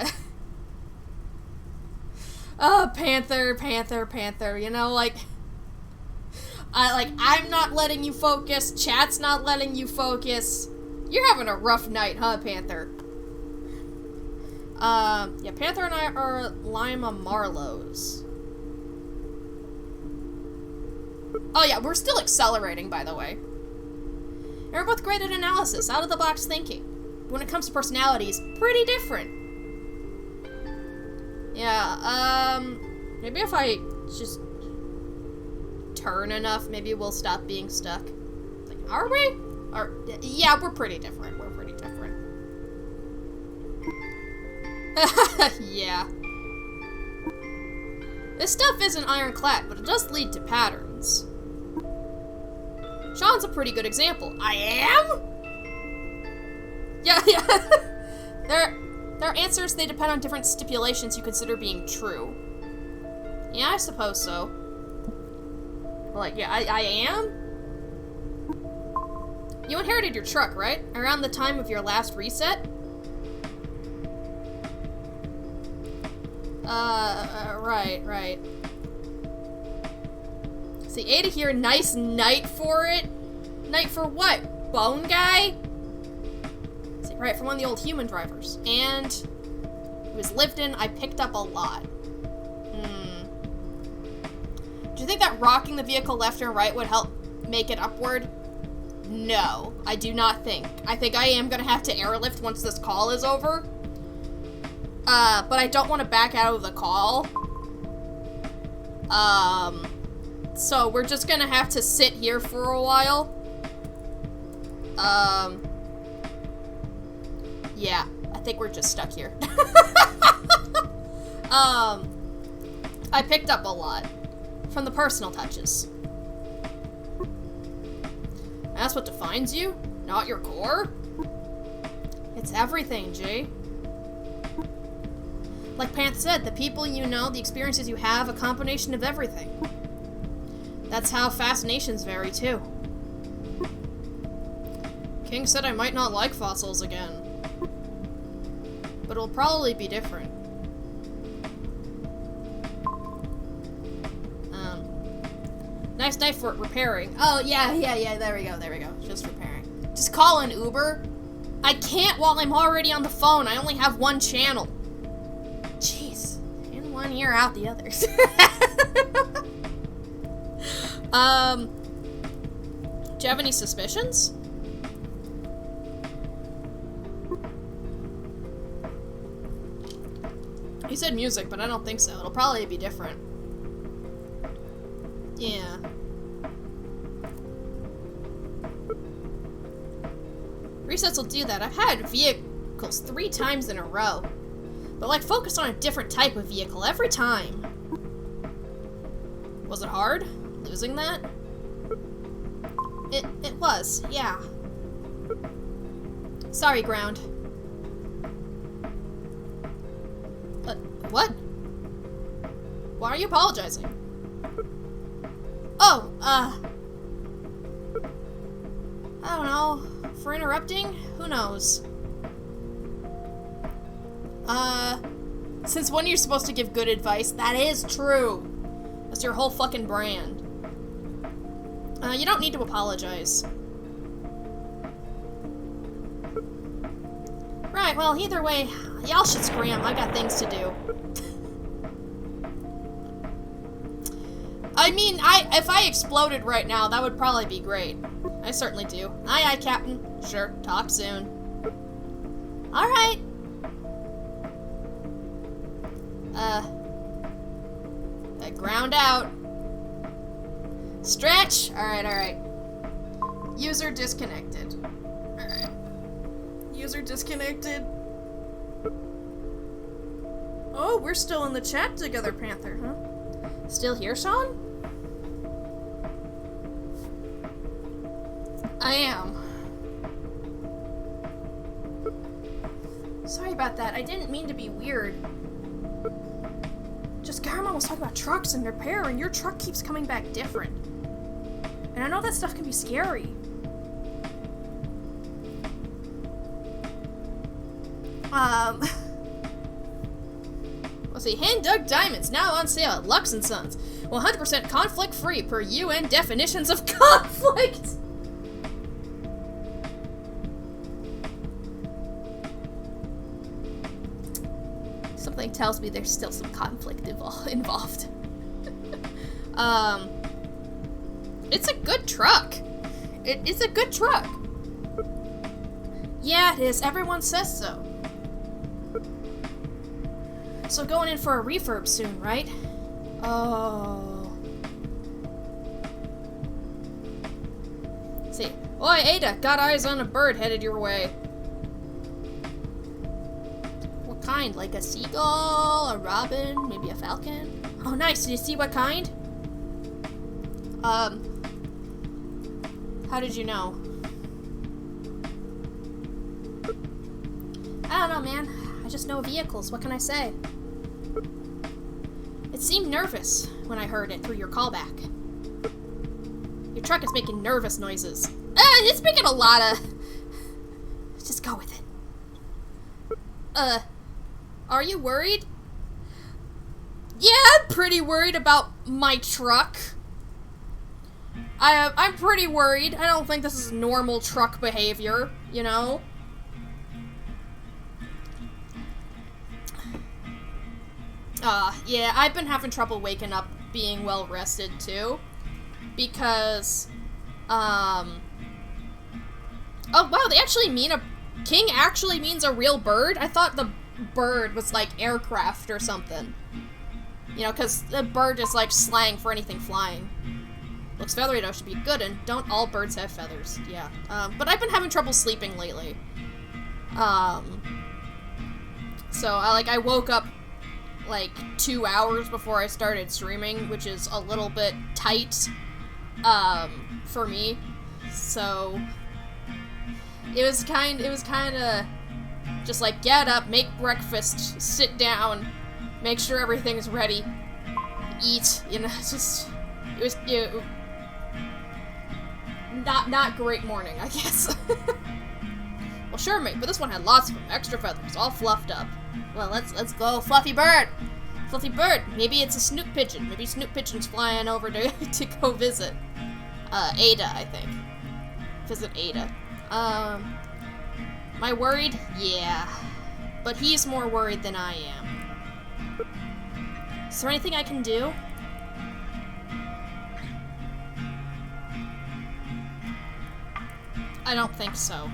oh, Panther, you know, like, I'm not letting you focus, chat's not letting you focus. You're having a rough night, huh, Panther? Yeah, Panther and I are Lima Marlowe's. Oh yeah, we're still accelerating, by the way. And we're both great at analysis, out-of-the-box thinking. But when it comes to personalities, pretty different. Yeah, maybe if I just turn enough, maybe we'll stop being stuck. Like, are we? Yeah, we're pretty different. We're pretty different. Yeah. This stuff isn't ironclad, but it does lead to patterns. Sean's a pretty good example. I am? Yeah. Their answers, they depend on different stipulations you consider being true. Yeah, I suppose so. Like, yeah, I am? You inherited your truck, right? Around the time of your last reset? Right. See, Ada here, nice night for it. Night for what? Bone guy? See, right, from one of the old human drivers. And it was lived in, I picked up a lot. Do you think that rocking the vehicle left and right would help make it upward? No, I do not think. I think I am gonna have to airlift once this call is over. But I don't want to back out of the call. So we're just gonna have to sit here for a while. Yeah, I think we're just stuck here. I picked up a lot from the personal touches. That's what defines you, not your core? It's everything, G. Like Pant said, the people you know, the experiences you have, a combination of everything. That's how fascinations vary, too. King said I might not like fossils again. But it'll probably be different. Nice knife for repairing. Oh, yeah, there we go. Just repairing. Just call an Uber. I can't while I'm already on the phone. I only have one channel. Jeez. In one ear, out the others. Do you have any suspicions? He said music, but I don't think so. It'll probably be different. Yeah. Resets will do that. I've had vehicles 3 times in a row. But like focus on a different type of vehicle every time. Was it hard? Losing that? It was, yeah. Sorry, Ground. What? Why are you apologizing? Oh, I don't know. For interrupting? Who knows? Since when you're supposed to give good advice? That is true. That's your whole fucking brand. You don't need to apologize. Right, well, either way, y'all should scram. I got things to do. I mean, if I exploded right now, that would probably be great. I certainly do. Aye, Captain. Sure, talk soon. Alright. Ground out. Stretch! Alright. User disconnected. Alright. User disconnected. Oh, we're still in the chat together, Panther, huh? Still here, Sean? I am. Sorry about that. I didn't mean to be weird. Just Garamon was talking about trucks and repair, and your truck keeps coming back different. And I know that stuff can be scary. Let's see. Hand-dug diamonds now on sale at Lux & Sons. 100% conflict-free per UN definitions of conflict. Something tells me there's still some conflict involved. It's a good truck. It is a good truck. Yeah, it is. Everyone says so. So going in for a refurb soon, right? Oh. Let's see. Oi, Ada, got eyes on a bird headed your way. What kind? Like a seagull, a robin, maybe a falcon? Oh, nice. Did you see what kind? How did you know? I don't know, man. I just know vehicles. What can I say? It seemed nervous when I heard it through your callback. Your truck is making nervous noises. It's making a lot of... Just go with it. Are you worried? Yeah, I'm pretty worried about my truck. I'm pretty worried. I don't think this is normal truck behavior, you know? Yeah, I've been having trouble waking up being well rested too. Because, oh wow, they actually mean king actually means a real bird? I thought the bird was like aircraft or something. You know, because the bird is like slang for anything flying. Looks feathery though, should be good, and don't all birds have feathers? Yeah. But I've been having trouble sleeping lately. So I woke up like 2 hours before I started streaming, which is a little bit tight, for me. So it was kind of just like get up, make breakfast, sit down, make sure everything's ready, eat, you know, just it was not great morning, I guess. Well, sure, mate, but this one had lots of them, extra feathers, all fluffed up. Well, let's go, Fluffy Bird. Fluffy Bird. Maybe it's a Snoop Pigeon. Maybe Snoop Pigeon's flying over to go visit Ada, I think. Visit Ada. Am I worried? Yeah. But he's more worried than I am. Is there anything I can do? I don't think so.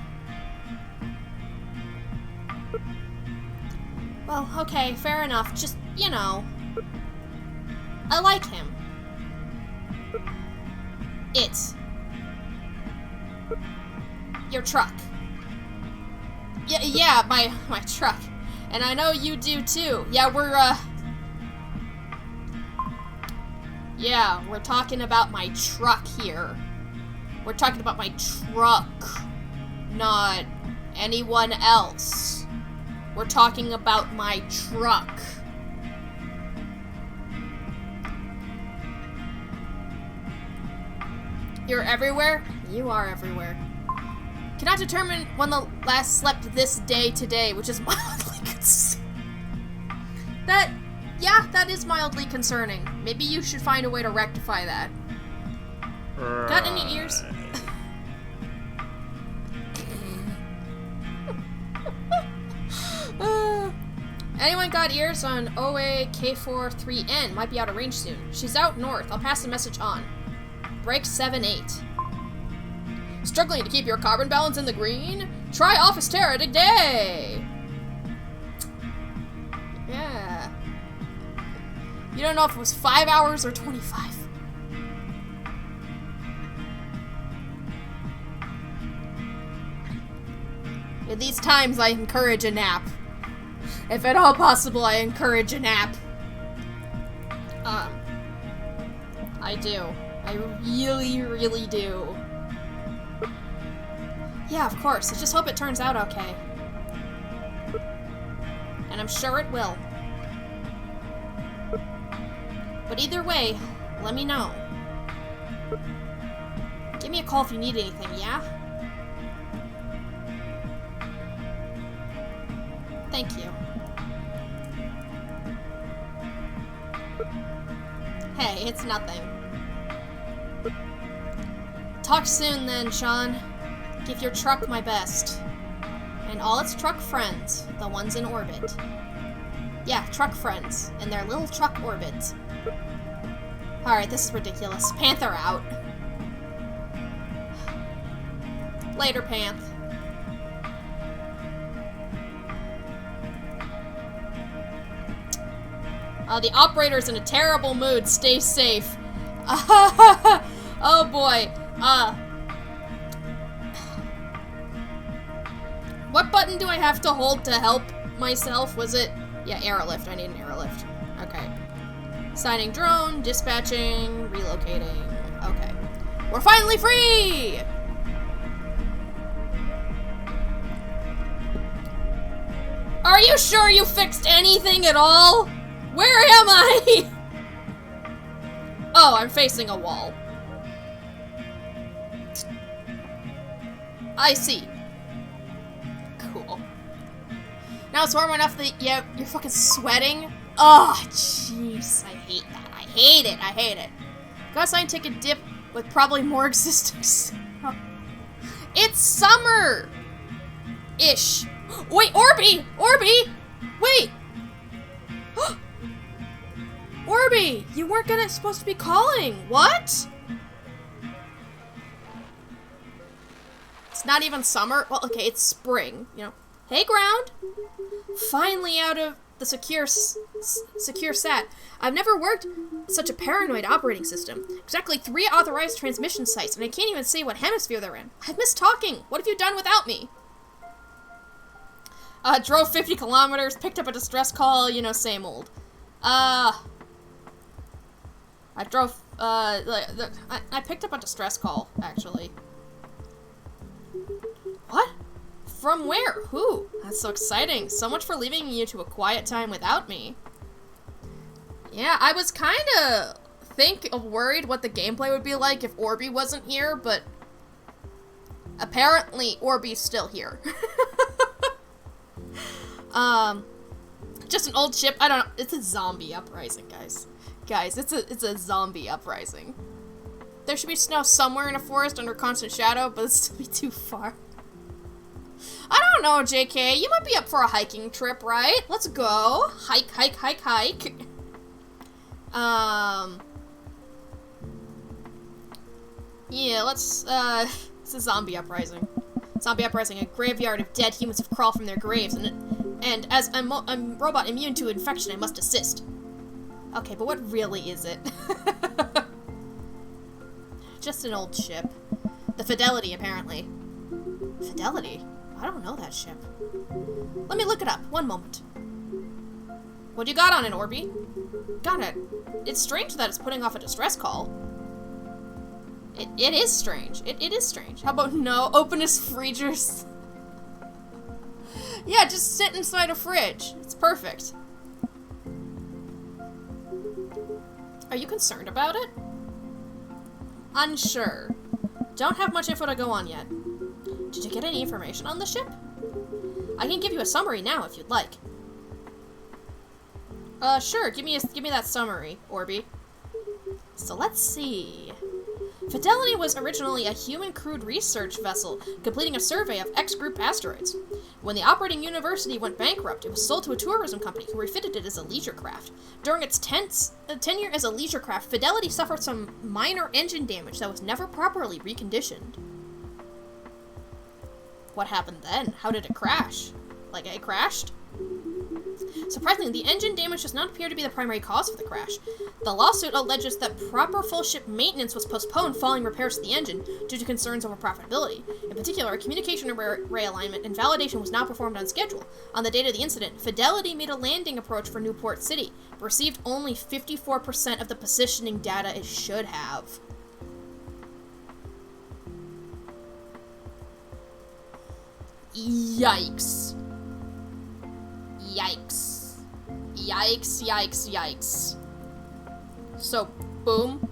Well, okay, fair enough. Just, you know, I like him. Your truck. Yeah, my truck. And I know you do too. Yeah, we're talking about my truck here. We're talking about my truck, not anyone else. We're talking about my truck. You're everywhere? You are everywhere. Cannot determine when the last slept this day today, which is mildly concerning. That is mildly concerning. Maybe you should find a way to rectify that. Got any ears? Anyone got ears on OA-K43N? Might be out of range soon. She's out north. I'll pass the message on. Break 7-8. Struggling to keep your carbon balance in the green? Try Office Terra today! Yeah. You don't know if it was 5 hours or 25. In these times, I encourage a nap. If at all possible, I encourage a nap. I do. I really, really do. Yeah, of course. I just hope it turns out okay. And I'm sure it will. But either way, let me know. Give me a call if you need anything, yeah? Thank you. Hey, it's nothing. Talk soon then, Sean. Give your truck my best. And all its truck friends, the ones in orbit. Yeah, truck friends, in their little truck orbit. Alright, this is ridiculous. Panther out. Later, Panth. The operator's in a terrible mood. Stay safe. Oh boy. What button do I have to hold to help myself? Was it? Yeah, airlift. I need an airlift. Okay. Signing drone, dispatching, relocating. Okay. We're finally free! Are you sure you fixed anything at all? Where am I? Oh, I'm facing a wall. I see. Cool. Now it's warm enough that, yeah, you're fucking sweating. Oh, jeez. I hate that. I hate it. I hate it. Go outside and take a dip with probably more existing snow. It's summer! Ish. Wait, Orby! Orby! Wait! Orby! You weren't supposed to be calling. What? It's not even summer. Well, okay, it's spring. You know. Hey, ground! Finally out of the secure sat. I've never worked such a paranoid operating system. Exactly 3 authorized transmission sites, and I can't even say what hemisphere they're in. I've missed talking. What have you done without me? Drove 50 kilometers, picked up a distress call, you know, same old. I drove, I picked up a distress call, actually. What? From where? Who? That's so exciting. So much for leaving you to a quiet time without me. Yeah, I was kinda worried what the gameplay would be like if Orby wasn't here, but apparently Orby's still here. Just an old ship. I don't know. It's a zombie uprising, guys. Guys, it's a zombie uprising. There should be snow somewhere in a forest under constant shadow, but it's still be too far. I don't know, JK. You might be up for a hiking trip, right? Let's go. Hike, hike, hike, hike. Yeah, let's, it's a zombie uprising. Zombie uprising, a graveyard of dead humans have crawled from their graves, and as I'm robot immune to infection, I must assist. Okay, but what really is it? Just an old ship. The Fidelity, apparently. Fidelity? I don't know that ship. Let me look it up. One moment. What do you got on it, Orby? Got it. It's strange that it's putting off a distress call. It is strange. It is strange. How about no openness freezers? Yeah, just sit inside a fridge. It's perfect. Are you concerned about it? Unsure. Don't have much info to go on yet. Did you get any information on the ship? I can give you a summary now if you'd like. Sure. Give me that summary, Orby. So let's see. Fidelity was originally a human-crewed research vessel completing a survey of X-group asteroids. When the operating university went bankrupt, it was sold to a tourism company who refitted it as a leisure craft. During its tenure as a leisure craft, Fidelity suffered some minor engine damage that was never properly reconditioned. What happened then? How did it crash? Like, it crashed? Surprisingly, the engine damage does not appear to be the primary cause for the crash. The lawsuit alleges that proper full ship maintenance was postponed following repairs to the engine due to concerns over profitability. In particular, a communication array alignment and validation was not performed on schedule. On the date of the incident, Fidelity made a landing approach for Newport City, but received only 54% of the positioning data it should have. Yikes. Yikes. Yikes, yikes, yikes. So, boom.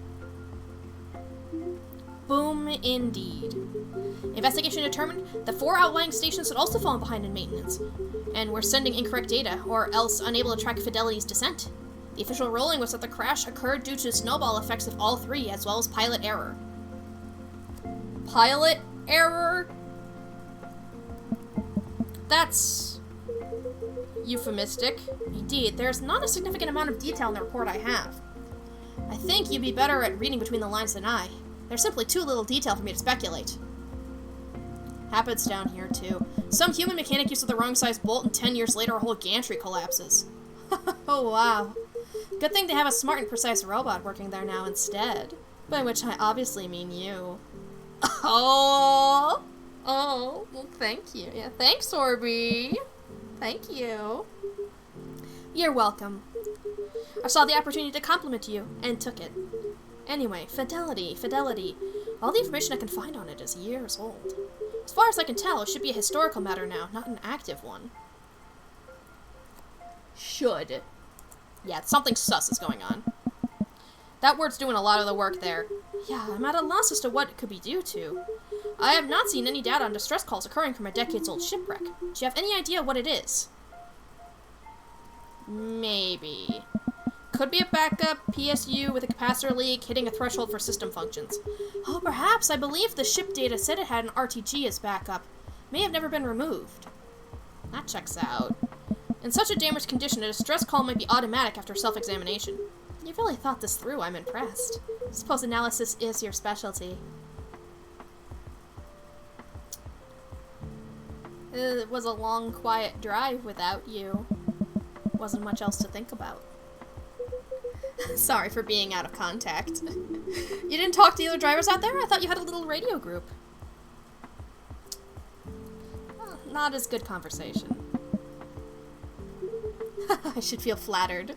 Boom indeed. Investigation determined the 4 outlying stations had also fallen behind in maintenance, and were sending incorrect data, or else unable to track Fidelity's descent. The official ruling was that the crash occurred due to snowball effects of all 3, as well as pilot error. Pilot error? That's euphemistic. Indeed, there's not a significant amount of detail in the report I have. I think you'd be better at reading between the lines than I. There's simply too little detail for me to speculate. Happens down here, too. Some human mechanic uses the wrong size bolt, and 10 years later a whole gantry collapses. Oh, wow. Good thing they have a smart and precise robot working there now instead. By which I obviously mean you. Oh, well, thank you. Yeah, thanks, Orby. Thank you. You're welcome. I saw the opportunity to compliment you, and took it. Anyway, Fidelity. All the information I can find on it is years old. As far as I can tell, it should be a historical matter now, not an active one. Should. Yeah, something sus is going on. That word's doing a lot of the work there. Yeah, I'm at a loss as to what it could be due to. I have not seen any data on distress calls occurring from a decades-old shipwreck. Do you have any idea what it is? Maybe. Could be a backup PSU with a capacitor leak hitting a threshold for system functions. Oh, perhaps. I believe the ship data said it had an RTG as backup. May have never been removed. That checks out. In such a damaged condition, a distress call might be automatic after self-examination. You really thought this through. I'm impressed. I suppose analysis is your specialty. It was a long, quiet drive without you. Wasn't much else to think about. Sorry for being out of contact. You didn't talk to the other drivers out there? I thought you had a little radio group. Well, not as good conversation. I should feel flattered.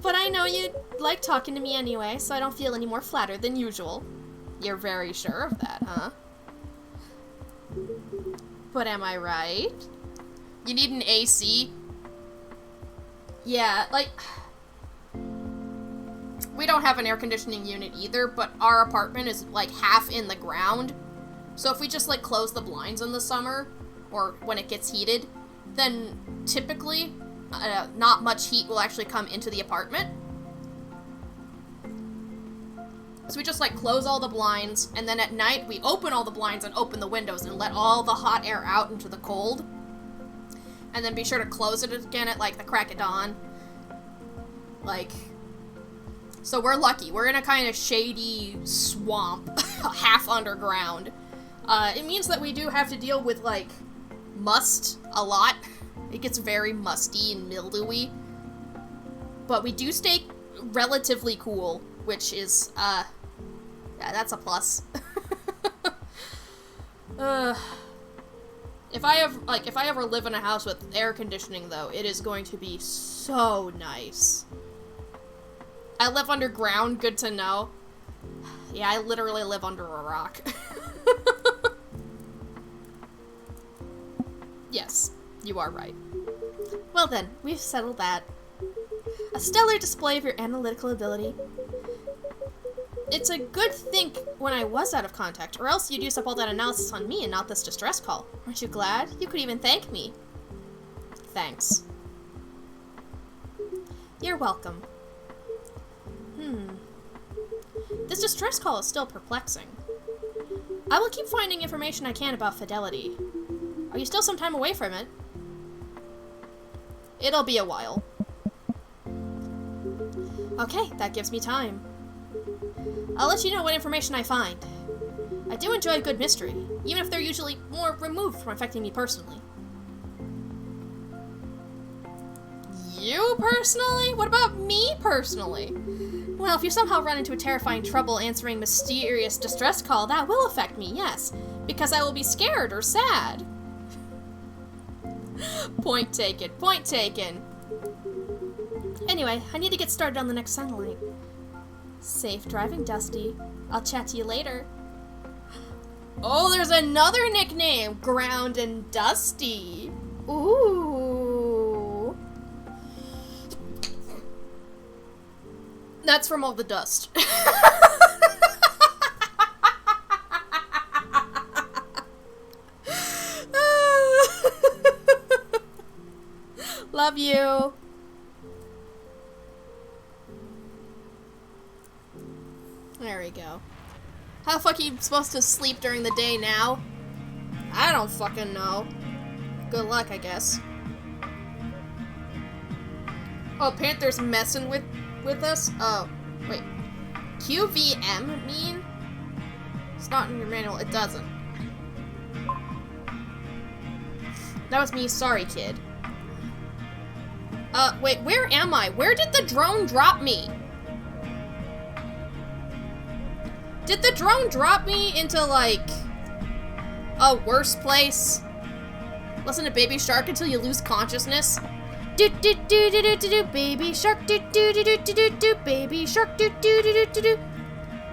But I know you like talking to me anyway, so I don't feel any more flattered than usual. You're very sure of that, huh? But am I right? You need an AC? Yeah, like... We don't have an air conditioning unit either, but our apartment is like half in the ground. So if we just like close the blinds in the summer, or when it gets heated, then typically not much heat will actually come into the apartment. So we just like close all the blinds, and then at night we open all the blinds and open the windows and let all the hot air out into the cold. And then be sure to close it again at like the crack of dawn. Like... So we're lucky. We're in a kind of shady swamp, half underground. It means that we do have to deal with, like, must a lot. It gets very musty and mildewy. But we do stay relatively cool, which is, yeah, that's a plus. If I ever live in a house with air conditioning, though, it is going to be so nice. I live underground, good to know. Yeah, I literally live under a rock. Yes, you are right. Well then, we've settled that. A stellar display of your analytical ability. It's a good thing when I was out of contact, or else you'd use up all that analysis on me and not this distress call. Aren't you glad? You could even thank me. Thanks. You're welcome. This distress call is still perplexing. I will keep finding information I can about Fidelity. Are you still some time away from it? It'll be a while. Okay, that gives me time. I'll let you know what information I find. I do enjoy a good mystery, even if they're usually more removed from affecting me personally. You personally? What about me personally? Well, if you somehow run into a terrifying trouble answering mysterious distress call, that will affect me, yes. Because I will be scared or sad. Point taken, point taken. Anyway, I need to get started on the next sunlight. Safe driving, Dusty. I'll chat to you later. Oh, there's another nickname. Ground and Dusty. Ooh. That's from all the dust. Love you. There we go. How the fuck are you supposed to sleep during the day now? I don't fucking know. Good luck, I guess. Oh, Panther's messing with us? Oh, wait. QVM mean? It's not in your manual. It doesn't. That was me. Sorry, kid. Wait, where am I? Where did the drone drop me? Did the drone drop me into, like, a worse place? Listen to Baby Shark until you lose consciousness. Do do do do do do do, Baby Shark, do do do do do do do, Baby Shark, do do do do do do.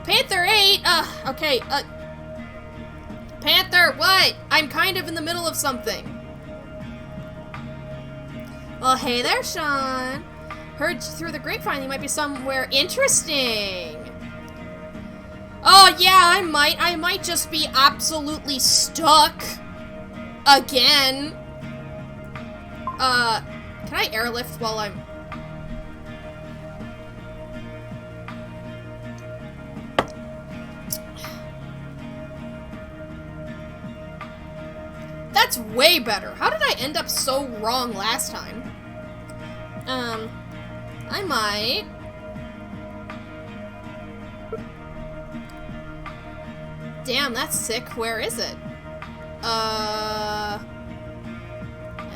Panther 8, okay, Panther, what? I'm kind of in the middle of something. Well, hey there, Sean. Heard through the grapevine you might be somewhere interesting. Oh, yeah, I might just be absolutely stuck. Again. Can I airlift while I'm... That's way better. How did I end up so wrong last time? I might... Damn, that's sick. Where is it? Am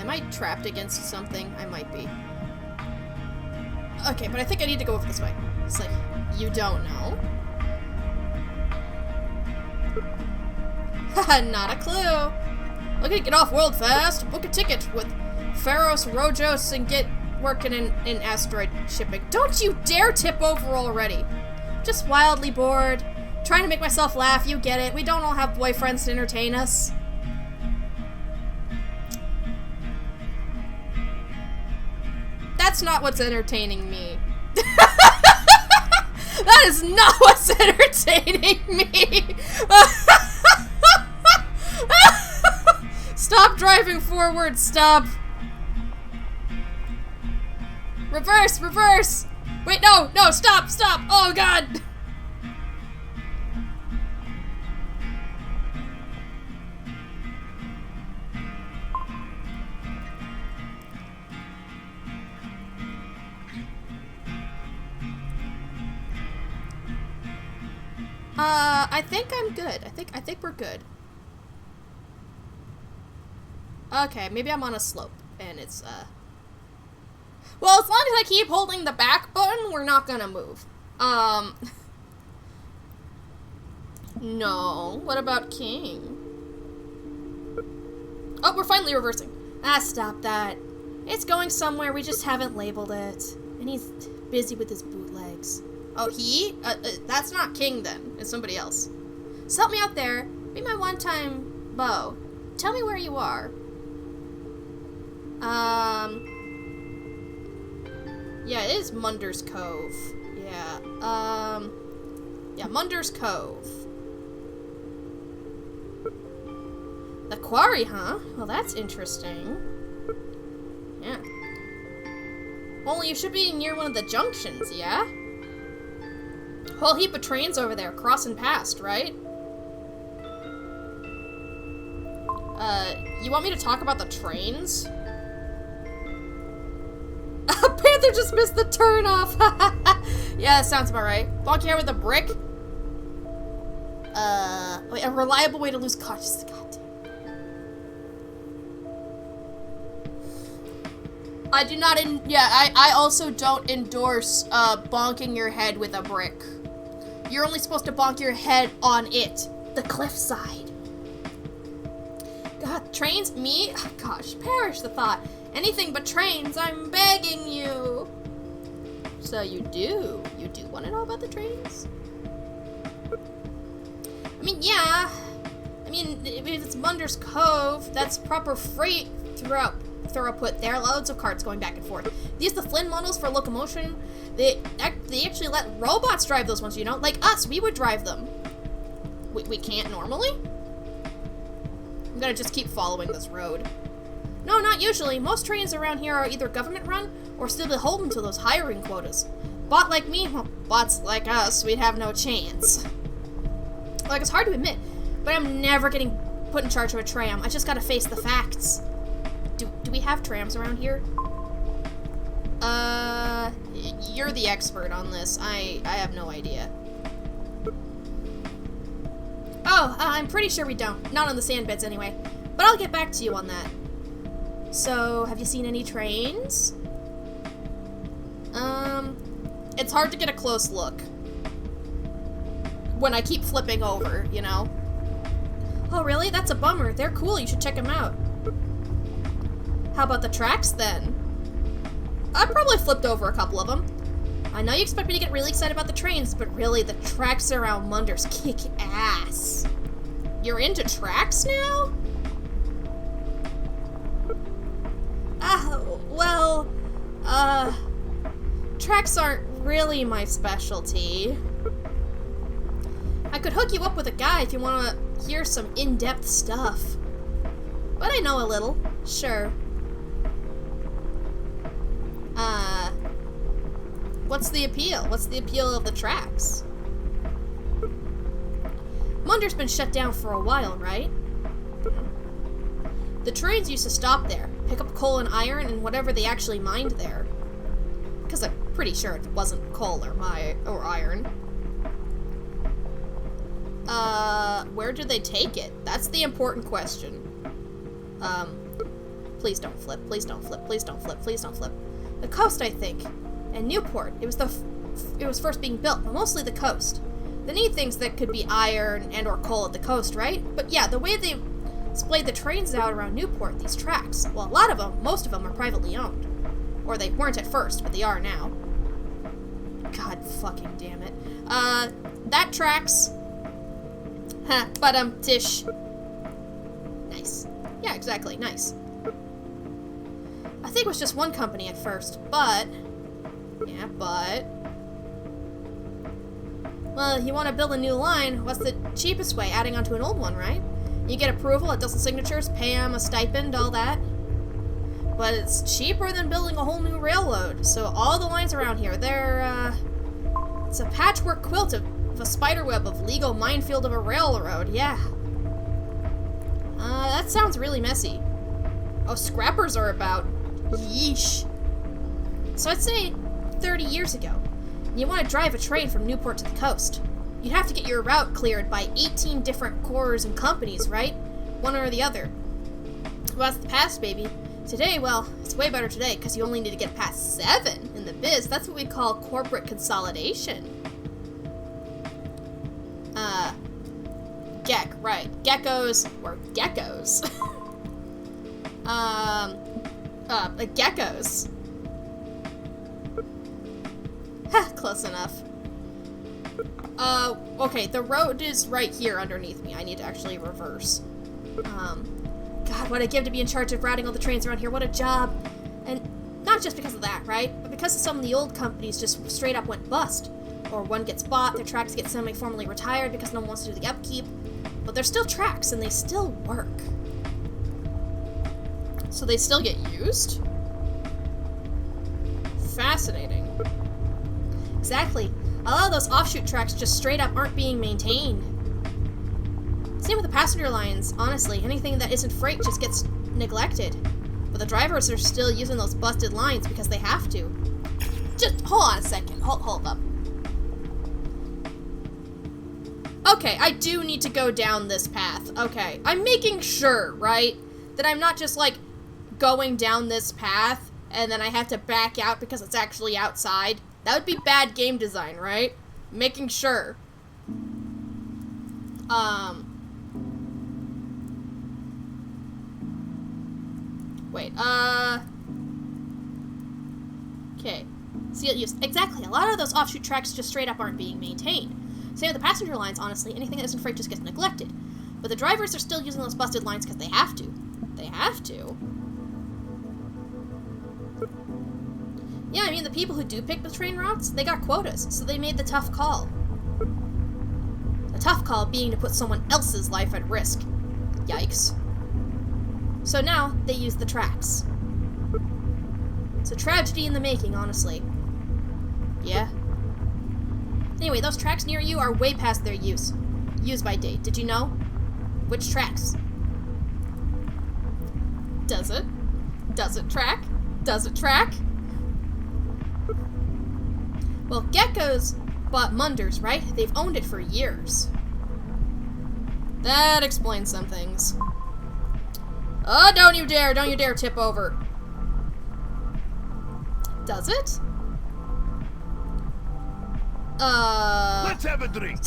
I trapped against something? I might be. Okay, but I think I need to go over this way. It's like, you don't know? Haha, not a clue. Looking to get off world fast? Book a ticket with Pharos Rojos and get working in asteroid shipping. Don't you dare tip over already. Just wildly bored. Trying to make myself laugh, you get it. We don't all have boyfriends to entertain us. That's not what's entertaining me. That is not what's entertaining me. Stop driving forward, stop. Reverse, reverse. Wait, no, no, stop, stop. Oh, God. I think I'm good. I think we're good. Okay, maybe I'm on a slope, and it's, well, as long as I keep holding the back button, we're not gonna move. No. What about King? Oh, we're finally reversing. Ah, stop that. It's going somewhere, we just haven't labeled it. And he's busy with his bootlegs. Oh, he? That's not King, then. It's somebody else. So help me out there. Be my one-time beau. Tell me where you are. Yeah, it is Munder's Cove. Yeah, yeah, Munder's Cove. The quarry, huh? Well, that's interesting. Yeah. Well, you should be near one of the junctions, yeah? Whole heap of trains over there, crossing past, right? You want me to talk about the trains? Panther just missed the turn off! Yeah, that sounds about right. Bonk your head with a brick? Wait, a reliable way to lose consciousness. God damn. I do not I also don't endorse, bonking your head with a brick. You're only supposed to bonk your head on it. The cliffside. God, trains? Me? Oh, gosh, perish the thought. Anything but trains, I'm begging you. So you do want to know about the trains? I mean, yeah. mean, if it's Munder's Cove, that's proper freight throughput there. Loads of carts going back and forth. They use the Flynn models for locomotion. They actually let robots drive those ones, you know? Like us, we would drive them. We can't normally? I'm gonna just keep following this road. No, not usually. Most trains around here are either government-run or still beholden to those hiring quotas. Bot like me, well, bots like us, we'd have no chance. Like, it's hard to admit, but I'm never getting put in charge of a tram. I just gotta face the facts. Do we have trams around here? You're the expert on this. I have no idea. Oh, I'm pretty sure we don't. Not on the sand beds anyway. But I'll get back to you on that. So, have you seen any trains? It's hard to get a close look when I keep flipping over, you know? Oh, really? That's a bummer. They're cool. You should check them out. How about the tracks, then? I probably flipped over a couple of them. I know you expect me to get really excited about the trains, but really, the tracks around Munder's kick ass. You're into tracks now? Tracks aren't really my specialty. I could hook you up with a guy if you want to hear some in-depth stuff. But I know a little, sure. What's the appeal? What's the appeal of the tracks? Munder's been shut down for a while, right? The trains used to stop there, pick up coal and iron and whatever they actually mined there. Because I'm pretty sure it wasn't coal or iron. Where do they take it? That's the important question. Please don't flip, please don't flip, please don't flip, please don't flip. The coast, I think. And Newport. It was first being built, but mostly the coast. They need things that could be iron and or coal at the coast, right? But yeah, the way they splayed the trains out around Newport, these tracks, well, a lot of them, most of them are privately owned. Or they weren't at first, but they are now. God fucking damn it. That tracks. Huh, but tish. Nice. Yeah, exactly, nice. I think it was just one company at first, but... Yeah, but... Well, you want to build a new line, what's the cheapest way? Adding onto an old one, right? You get approval, it does the signatures, pay them a stipend, all that. But it's cheaper than building a whole new railroad. So all the lines around here, they're, it's a patchwork quilt of a spiderweb of legal minefield of a railroad, yeah. That sounds really messy. Oh, scrappers are about. Yeesh. So I'd say 30 years ago, you want to drive a train from Newport to the coast. You'd have to get your route cleared by 18 different corps and companies, right? One or the other. Well, that's the past, baby. Today, well, it's way better today because you only need to get past 7 in the biz. That's what we call corporate consolidation. Right. Geckos, or geckos. Geckos. Ha, close enough. Okay, the road is right here underneath me. I need to actually reverse. God, what I'd give to be in charge of routing all the trains around here. What a job. And not just because of that, right? But because some of the old companies just straight up went bust. Or one gets bought, their tracks get semi-formally retired because no one wants to do the upkeep. But they're still tracks, and they still work. So they still get used? Fascinating. Exactly. A lot of those offshoot tracks just straight up aren't being maintained. Same with the passenger lines, honestly. Anything that isn't freight just gets neglected. But the drivers are still using those busted lines because they have to. Just hold on a second. Hold up. Okay, I do need to go down this path. Okay, I'm making sure, right, that I'm not just, like, going down this path and then I have to back out because it's actually outside. That would be bad game design, right? Making sure. Wait, okay. See, exactly, a lot of those offshoot tracks just straight up aren't being maintained. Same with the passenger lines, honestly. Anything that isn't freight just gets neglected. But But the drivers are still using those busted lines because they have to. They have to. Yeah, I mean, the people who do pick the train routes, they got quotas, so they made the tough call. The tough call being to put someone else's life at risk. Yikes. So now, they use the tracks. It's a tragedy in the making, honestly. Yeah? Anyway, those tracks near you are way past their use by date. Did you know? Which tracks? Does it? Does it track? Does it track? Well, Gekko's bought Munders, right? They've owned it for years. That explains some things. Oh, don't you dare tip over. Does it? Let's have a drink.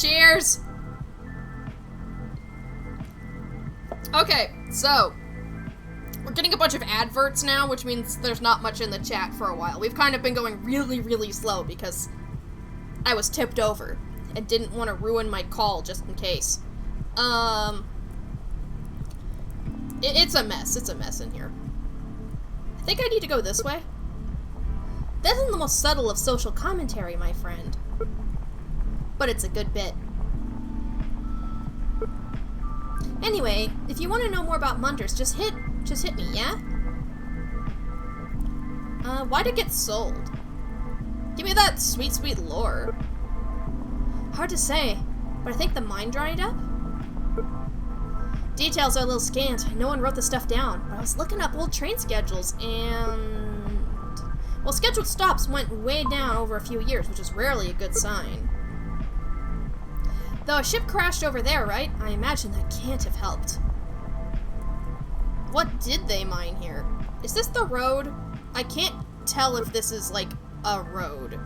Cheers! Okay, so we're getting a bunch of adverts now, which means there's not much in the chat for a while. We've kind of been going really, really slow because I was tipped over and didn't want to ruin my call just in case. It's a mess. It's a mess in here. I think I need to go this way. That isn't the most subtle of social commentary, my friend. But it's a good bit. Anyway, if you want to know more about Munders, just hit me, yeah? Why'd it get sold? Give me that sweet, sweet lore. Hard to say, but I think the mine dried up? Details are a little scant. No one wrote the stuff down, but I was looking up old train schedules, and... well, scheduled stops went way down over a few years, which is rarely a good sign. Though a ship crashed over there, right? I imagine that can't have helped. What did they mine here? Is this the road? I can't tell if this is, like, a road.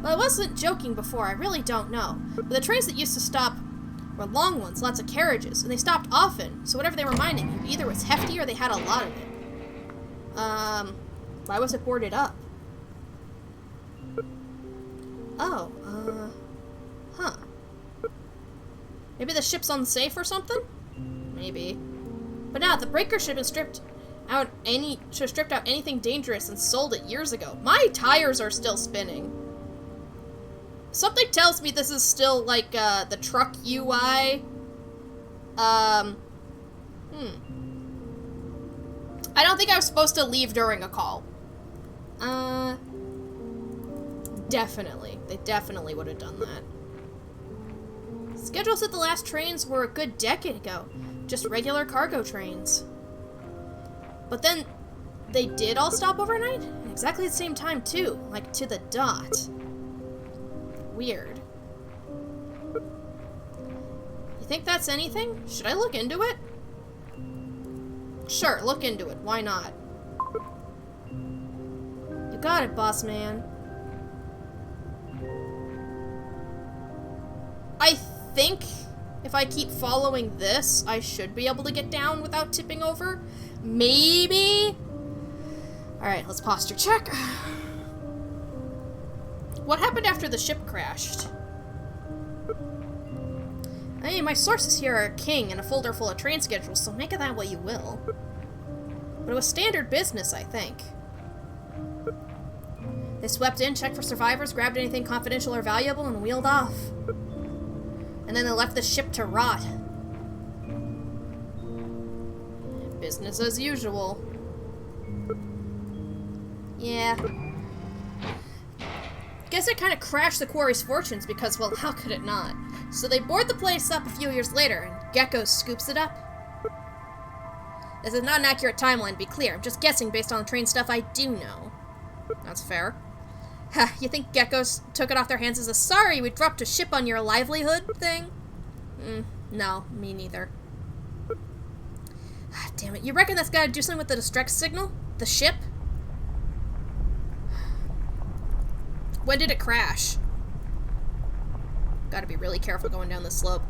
Well, I wasn't joking before, I really don't know. But the trains that used to stop were long ones, lots of carriages, and they stopped often, so whatever they were mining either was hefty or they had a lot of it. Why was it boarded up? Oh, huh. Maybe the ship's unsafe or something? Maybe. But now, the breaker should have stripped out anything dangerous and sold it years ago. My tires are still spinning. Something tells me this is still, like, the truck UI. I don't think I was supposed to leave during a call. Definitely. They definitely would have done that. Schedule said the last trains were a good decade ago. Just regular cargo trains. But then, they did all stop overnight? At exactly the same time, too. Like, to the dot. Weird. You think that's anything? Should I look into it? Sure, look into it. Why not? You got it, boss man. I think if I keep following this, I should be able to get down without tipping over. Maybe? Alright, let's posture check. What happened after the ship crashed? Hey, my sources here are king and a folder full of train schedules, so make of that what you will. But it was standard business, I think. They swept in, checked for survivors, grabbed anything confidential or valuable, and wheeled off. And then they left the ship to rot. Business as usual. Yeah. Guess it kind of crashed the quarry's fortunes because, well, how could it not? So they board the place up a few years later, and Gekko scoops it up. This is not an accurate timeline, to be clear. I'm just guessing based on the train stuff I do know. That's fair. Ha, you think Gekko took it off their hands as a sorry we dropped a ship on your livelihood thing? No, me neither. Damn it, you reckon that's gotta do something with the distress signal? The ship? When did it crash? Gotta be really careful going down this slope.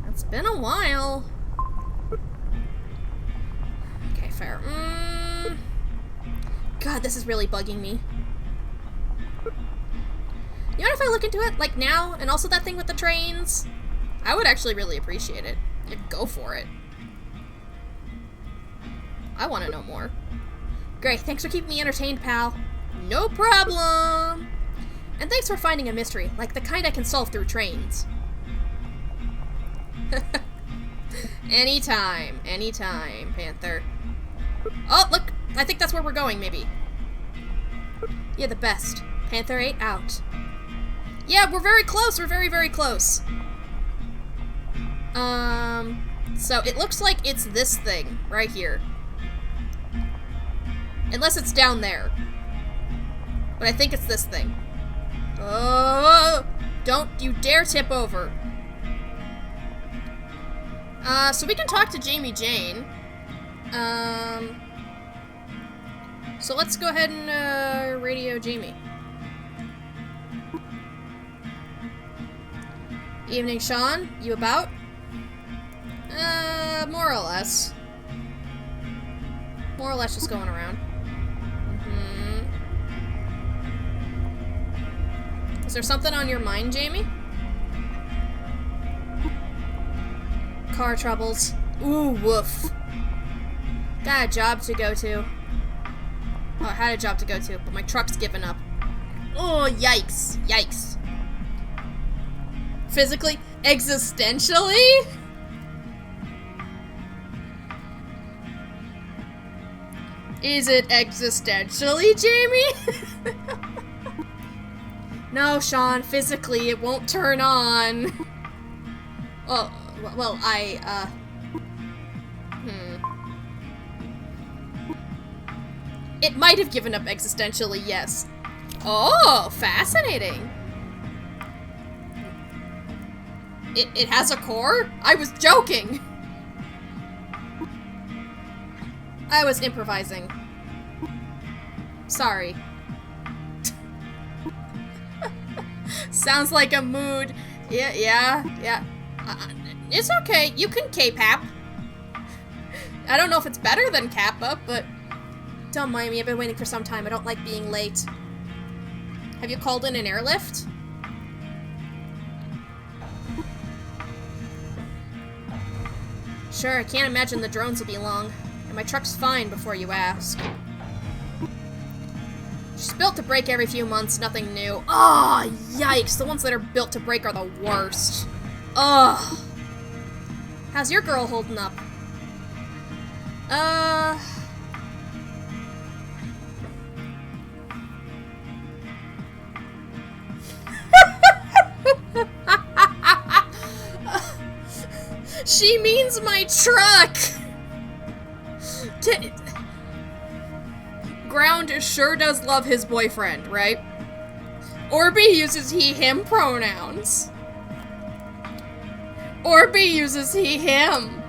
It's been a while. Okay, fair. God, this is really bugging me. You know, if I look into it, like now, and also that thing with the trains, I would actually really appreciate it. Go for it. I want to know more. Great, thanks for keeping me entertained, pal. No problem! And thanks for finding a mystery, like the kind I can solve through trains. Anytime, Panther. Oh, look! I think that's where we're going, maybe. Yeah, the best. Panther 8 out. Yeah, we're very close. We're very, very close. So it looks like it's this thing right here. Unless it's down there. But I think it's this thing. Oh! Don't you dare tip over. So we can talk to Jamie Jane. So let's go ahead and, radio Jamie. Evening, Sean. You about? More or less. More or less just going around. Is there something on your mind, Jamie? Car troubles. Ooh, woof. Got a job to go to. Oh, I had a job to go to, but my truck's given up. Oh, yikes. Yikes. Physically? Existentially? Is it existentially, Jamie? No, Sean, physically it won't turn on. Well, It might have given up existentially, yes. Oh, fascinating. It has a core? I was joking. I was improvising. Sorry. Sounds like a mood. Yeah. It's okay. You can K-pap. I don't know if it's better than Kappa, but don't mind me. I've been waiting for some time. I don't like being late. Have you called in an airlift? Sure, I can't imagine the drones will be long. And my truck's fine before you ask. She's built to break every few months, nothing new. Oh, yikes. The ones that are built to break are the worst. Ugh. How's your girl holding up? She means my truck! Ground sure does love his boyfriend, right? Orby uses he, him pronouns. Orby uses he, him.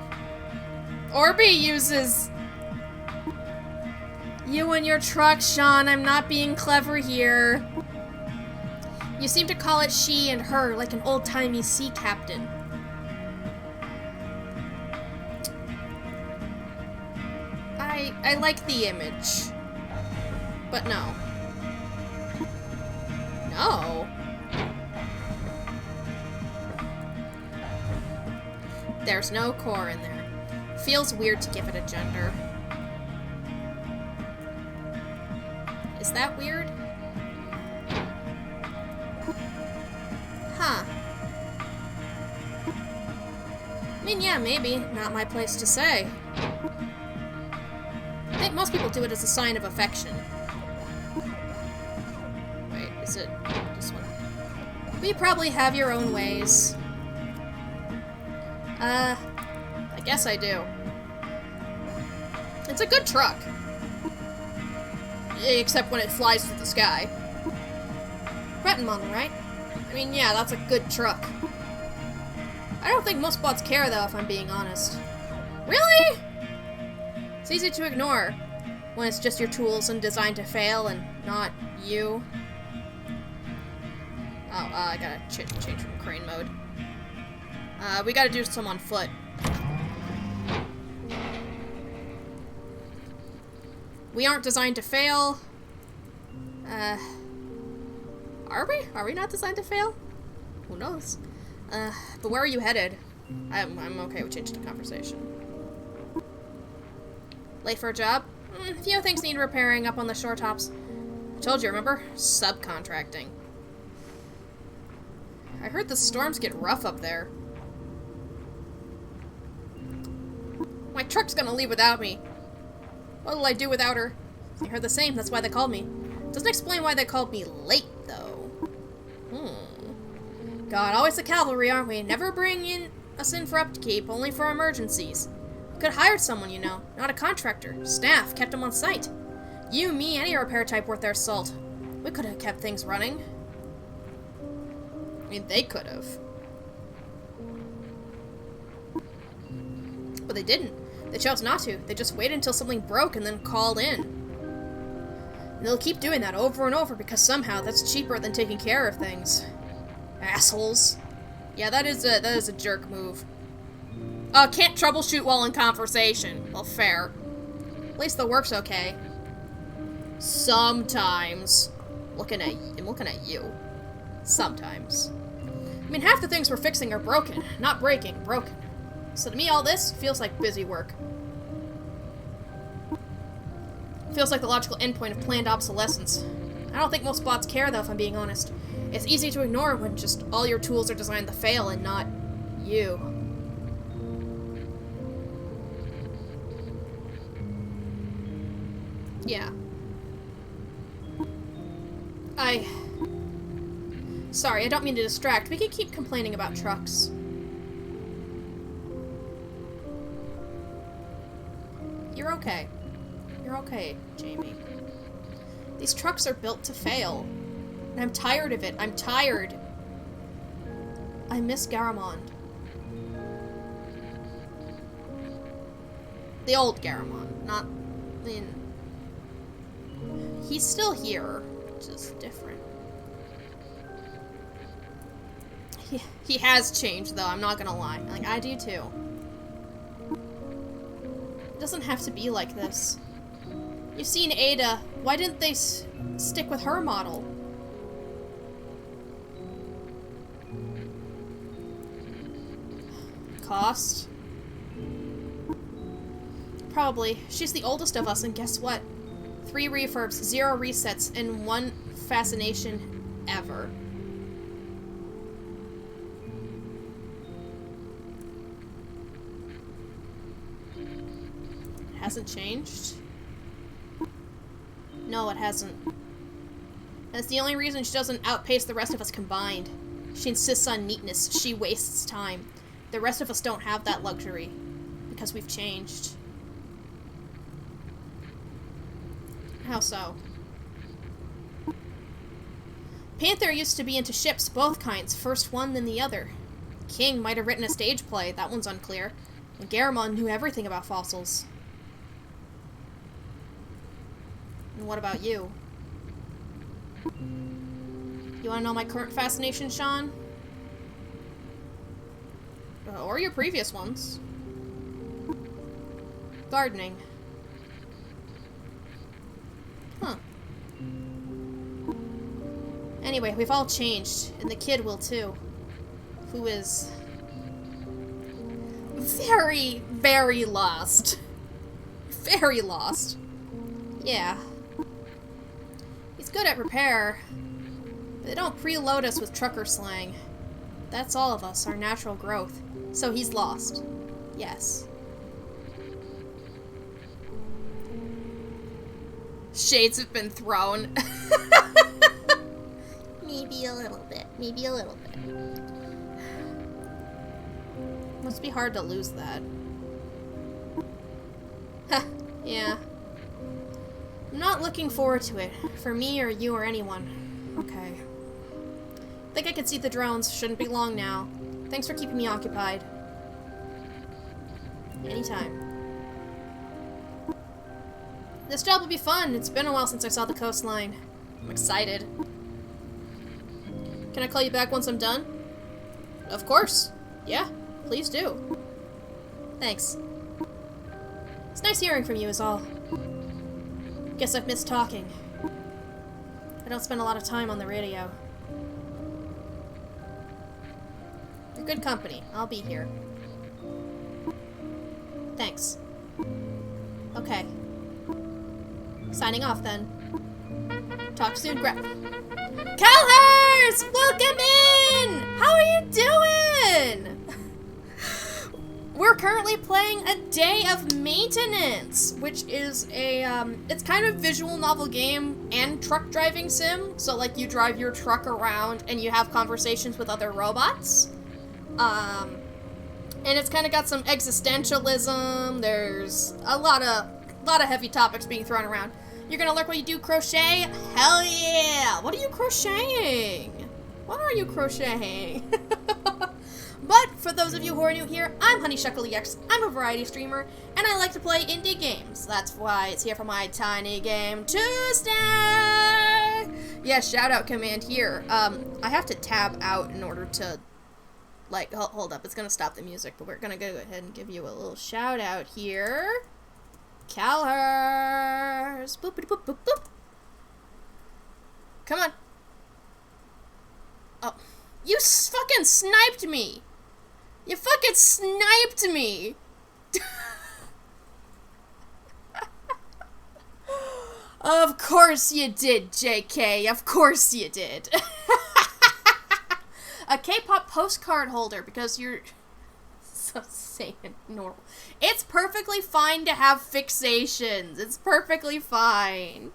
Orby uses... You and your truck, Sean. I'm not being clever here. You seem to call it she and her, like an old-timey sea captain. I like the image. But no. No. There's no core in there. Feels weird to give it a gender. Is that weird? Huh. I mean, yeah, maybe. Not my place to say. I think most people do it as a sign of affection. Wait, is it this one? But you probably have your own ways. I guess I do. It's a good truck. Except when it flies through the sky. Breton model, right? I mean, yeah, that's a good truck. I don't think most bots care, though, if I'm being honest. Really? It's easy to ignore when it's just your tools and designed to fail and not you. Oh, I gotta change from crane mode. We gotta do some on foot. We aren't designed to fail. Are we? Are we not designed to fail? Who knows? But where are you headed? I'm okay with changing the conversation. Late for a job? A few things need repairing up on the shore tops. I told you, remember? Subcontracting. I heard the storms get rough up there. My truck's gonna leave without me. What'll I do without her? I heard the same, that's why they called me. Doesn't explain why they called me late, though. God, always the cavalry, aren't we? Never bring us in for upkeep, only for emergencies. Could have hired someone, you know. Not a contractor. Staff, kept them on site. You, me, any repair type worth their salt. We could have kept things running. I mean, they could have. But they didn't. They chose not to. They just waited until something broke and then called in. And they'll keep doing that over and over because somehow that's cheaper than taking care of things. Assholes. Yeah, that is a jerk move. Can't troubleshoot while in conversation. Well, fair. At least the work's okay. Sometimes. I'm looking at you. Sometimes. I mean, half the things we're fixing are broken. Not breaking, broken. So to me, all this feels like busy work. Feels like the logical endpoint of planned obsolescence. I don't think most bots care, though, if I'm being honest. It's easy to ignore when just all your tools are designed to fail and not you. Yeah. Sorry, I don't mean to distract. We can keep complaining about trucks. You're okay. You're okay, Jamie. These trucks are built to fail. And I'm tired of it. I'm tired. I miss Garamond. The old Garamond, not the... He's still here, which is different. He has changed, though, I'm not gonna lie. Like, I do too. It doesn't have to be like this. You've seen Ada. Why didn't they stick with her model? Cost? Probably. She's the oldest of us, and guess what? 3 refurbs, 0 resets, and 1 fascination ever. Hasn't changed? No, it hasn't. That's the only reason she doesn't outpace the rest of us combined. She insists on neatness. She wastes time. The rest of us don't have that luxury. Because we've changed. How so? Panther used to be into ships, both kinds. First one, then the other. King might have written a stage play. That one's unclear. And Garamond knew everything about fossils. And what about you? You want to know my current fascination, Sean? Or your previous ones. Gardening. Huh. Anyway, we've all changed, and the kid will too. Who is... very, very lost. Very lost. Yeah. He's good at repair. But they don't preload us with trucker slang. That's all of us, our natural growth. So he's lost. Yes. Shades have been thrown. Maybe a little bit. Maybe a little bit. Must be hard to lose that. Heh, yeah. I'm not looking forward to it. For me or you or anyone. Okay. Think I can see the drones. Shouldn't be long now. Thanks for keeping me occupied. Anytime. This job will be fun. It's been a while since I saw the coastline. I'm excited. Can I call you back once I'm done? Of course. Yeah, please do. Thanks. It's nice hearing from you is all. Guess I've missed talking. I don't spend a lot of time on the radio. You're good company. I'll be here. Thanks. Okay. Signing off then. Talk soon, Calhurst! Welcome in! How are you doing? We're currently playing A Day of Maintenance, which is a, it's kind of visual novel game and truck driving sim. So, like, you drive your truck around and you have conversations with other robots. And it's kind of got some existentialism. There's a lot of heavy topics being thrown around. You're gonna learn what you do crochet? Hell yeah! What are you crocheting? What are you crocheting? But for those of you who are new here, I'm HoneyShuckleEX. I'm a variety streamer, and I like to play indie games. That's why it's here for my Tiny Game Tuesday! Yeah, shout out command here. I have to tab out in order to, like, hold up, it's gonna stop the music, but we're gonna go ahead and give you a little shout out here. Calhurst! Boop, boop, boop, boop, boop. Come on. Oh, you fucking sniped me! You fucking sniped me! Of course you did, JK. Of course you did. A K-pop postcard holder because you're so sane and normal. It's perfectly fine to have fixations. It's perfectly fine.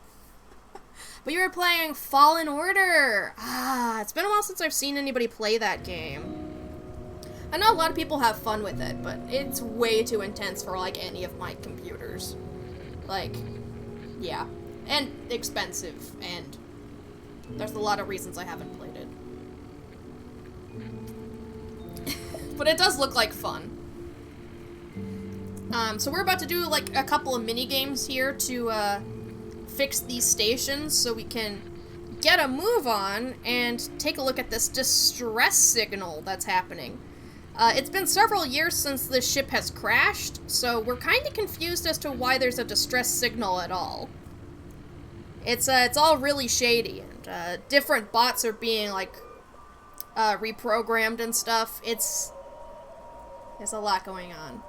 But you were playing Fallen Order. Ah, it's been a while since I've seen anybody play that game. I know a lot of people have fun with it, but it's way too intense for, like, any of my computers. Like, yeah. And expensive, and there's a lot of reasons I haven't played it. But it does look like fun. So we're about to do, like, a couple of mini-games here to, fix these stations so we can get a move on and take a look at this distress signal that's happening. It's been several years since the ship has crashed, so we're kind of confused as to why there's a distress signal at all. It's all really shady, and different bots are being, like, reprogrammed and stuff. There's a lot going on.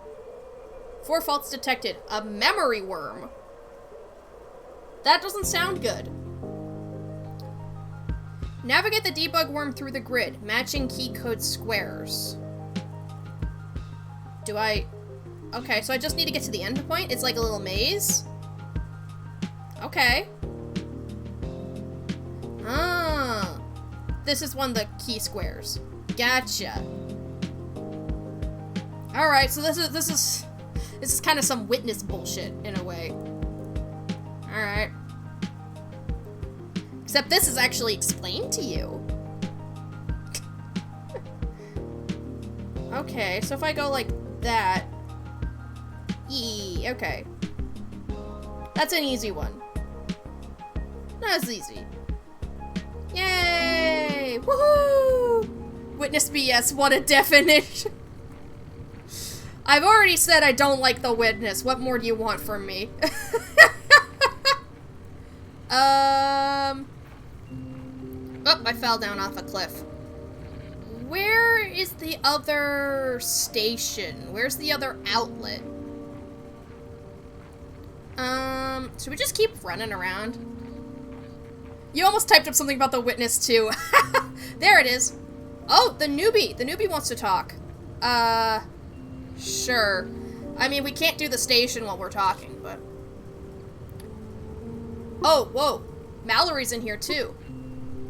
4 faults detected. A memory worm. That doesn't sound good. Navigate the debug worm through the grid, matching key code squares. Okay, so I just need to get to the end point? It's like a little maze? Okay. Ah. This is one of the key squares. Gotcha. Alright, so this is kind of some witness bullshit, in a way. Alright. Except this is actually explained to you. Okay, so if I go like that... okay. That's an easy one. That's easy. Yay! Woohoo! Witness BS, what a definition! I've already said I don't like the witness. What more do you want from me? Oh, I fell down off a cliff. Where is the other station? Where's the other outlet? Should we just keep running around? You almost typed up something about the witness, too. There it is. Oh, the newbie. The newbie wants to talk. Sure. I mean, we can't do the station while we're talking, but... Oh, whoa. Mallory's in here, too.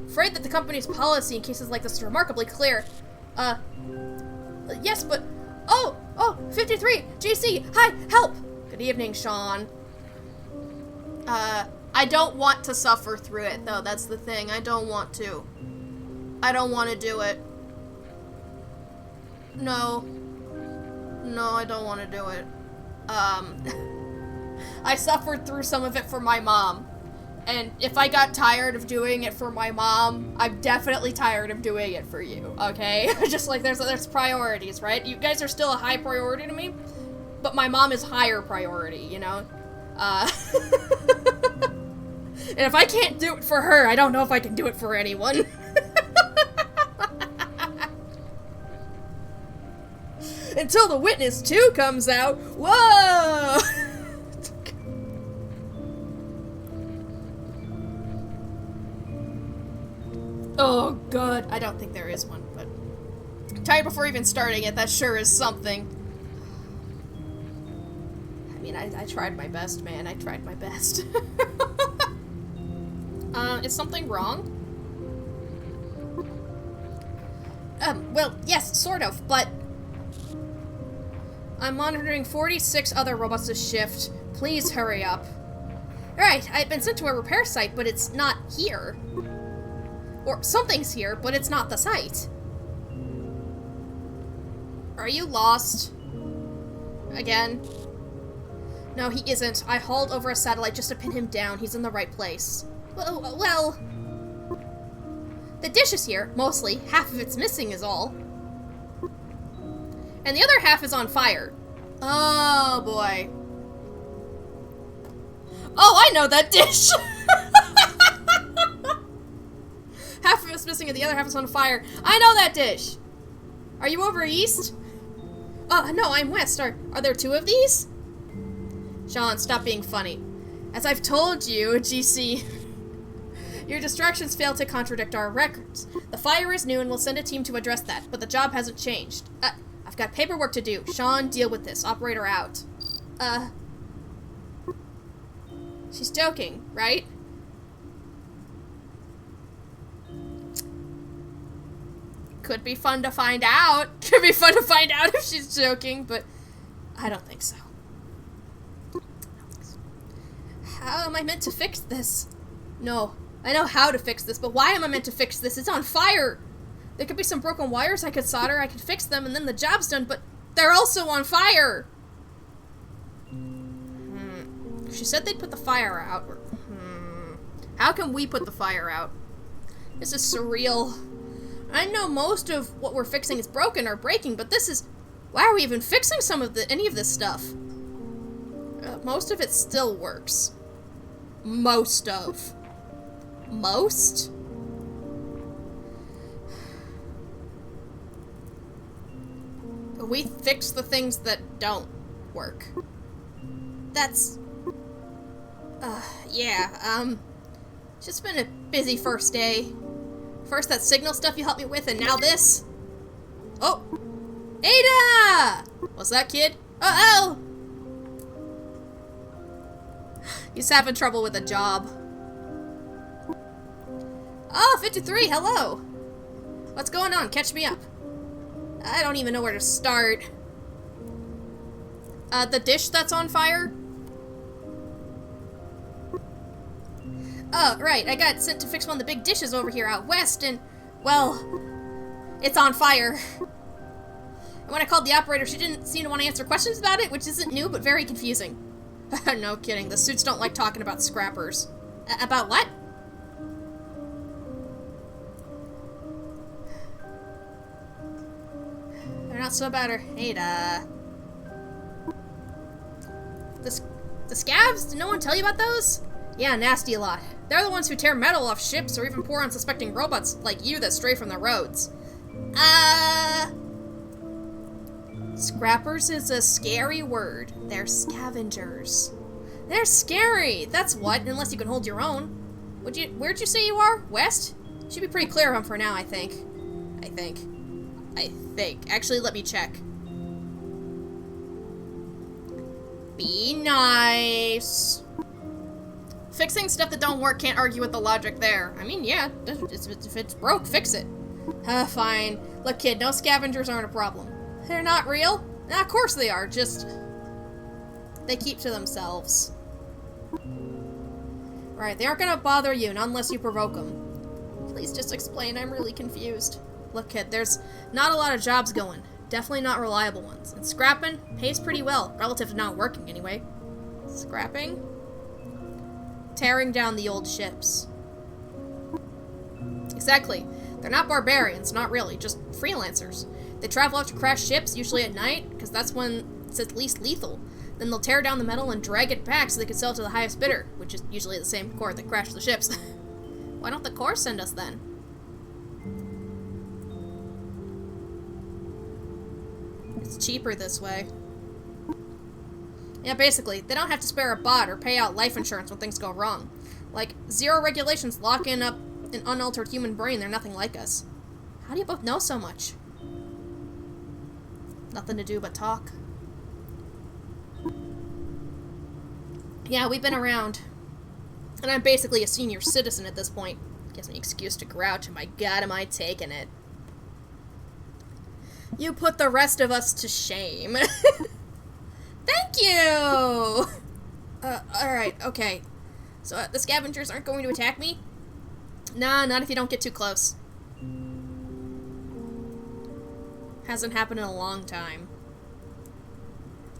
Afraid that the company's policy in cases like this is remarkably clear. Yes, but... Oh, 53! GC! Hi! Help! Good evening, Sean. I don't want to suffer through it, though. That's the thing. I don't want to. I don't want to do it. No. No, I don't want to do it. I suffered through some of it for my mom. And if I got tired of doing it for my mom, I'm definitely tired of doing it for you, okay? Just like there's priorities, right? You guys are still a high priority to me, but my mom is higher priority, you know? And if I can't do it for her, I don't know if I can do it for anyone. Until the Witness 2 comes out. Whoa! Oh god, I don't think there is one, but I'm tired before even starting it. That sure is something. I mean, I tried my best, man. I tried my best. Is something wrong? Well, yes, sort of, but I'm monitoring 46 other robots this shift. Please hurry up. Alright, I've been sent to a repair site, but it's not here. Or something's here, but it's not the site. Are you lost? Again? No, he isn't. I hauled over a satellite just to pin him down. He's in the right place. Well... The dish is here, mostly. Half of it's missing is all. And the other half is on fire. Oh, boy. Oh, I know that dish! Half of it's missing and the other half is on fire. I know that dish! Are you over east? No, I'm west. Are there two of these? Sean, stop being funny. As I've told you, GC, your distractions fail to contradict our records. The fire is new and we'll send a team to address that, but the job hasn't changed. I've got paperwork to do. Sean, deal with this. Operator out. She's joking, right? Could be fun to find out. Could be fun to find out if she's joking, but I don't think so. How am I meant to fix this? No, I know how to fix this, but why am I meant to fix this? It's on fire! There could be some broken wires I could solder, I could fix them, and then the job's done, but they're also on fire! She said they'd put the fire out. How can we put the fire out? This is surreal. I know most of what we're fixing is broken or breaking, but this is... Why are we even fixing any of this stuff? Most of it still works. Most of. Most? We fix the things that don't work. That's... yeah, it's just been a busy first day. First that signal stuff you helped me with, and now this? Oh! Ada! What's that, kid? Uh-oh! He's having trouble with a job. Oh, 53, hello! What's going on? Catch me up. I don't even know where to start. The dish that's on fire? Oh, right, I got sent to fix one of the big dishes over here out west, and, well, it's on fire. And when I called the operator, she didn't seem to want to answer questions about it, which isn't new, but very confusing. No kidding, the suits don't like talking about scrappers. About what? They're not so bad, or Ada. The scabs? Did no one tell you about those? Yeah, nasty a lot. They're the ones who tear metal off ships or even poor unsuspecting robots like you that stray from the roads. Scrappers is a scary word. They're scavengers. They're scary! That's what, unless you can hold your own. Where'd you say you are? West? Should be pretty clear of them for now, I think. Actually, let me check. Be nice. Fixing stuff that don't work can't argue with the logic there. I mean, yeah, if it's broke, fix it. Fine. Look, kid, no scavengers aren't a problem. They're not real? Nah, of course they are, just... They keep to themselves. Right, they aren't gonna bother you, not unless you provoke them. Please just explain, I'm really confused. Look, kid, there's not a lot of jobs going. Definitely not reliable ones. And scrapping pays pretty well, relative to not working anyway. Scrapping? Tearing down the old ships. Exactly. They're not barbarians, not really, just freelancers. They travel out to crash ships, usually at night, because that's when it's at least lethal. Then they'll tear down the metal and drag it back so they can sell it to the highest bidder, which is usually the same Corps that crashed the ships. Why don't the Corps send us then? It's cheaper this way. Yeah, basically, they don't have to spare a bot or pay out life insurance when things go wrong. Like, zero regulations lock in up an unaltered human brain. They're nothing like us. How do you both know so much? Nothing to do but talk. Yeah, we've been around. And I'm basically a senior citizen at this point. Gives me an excuse to grouch, and my god am I taking it. You put the rest of us to shame. Thank you! Alright, okay. So, the scavengers aren't going to attack me? Nah, not if you don't get too close. Hasn't happened in a long time.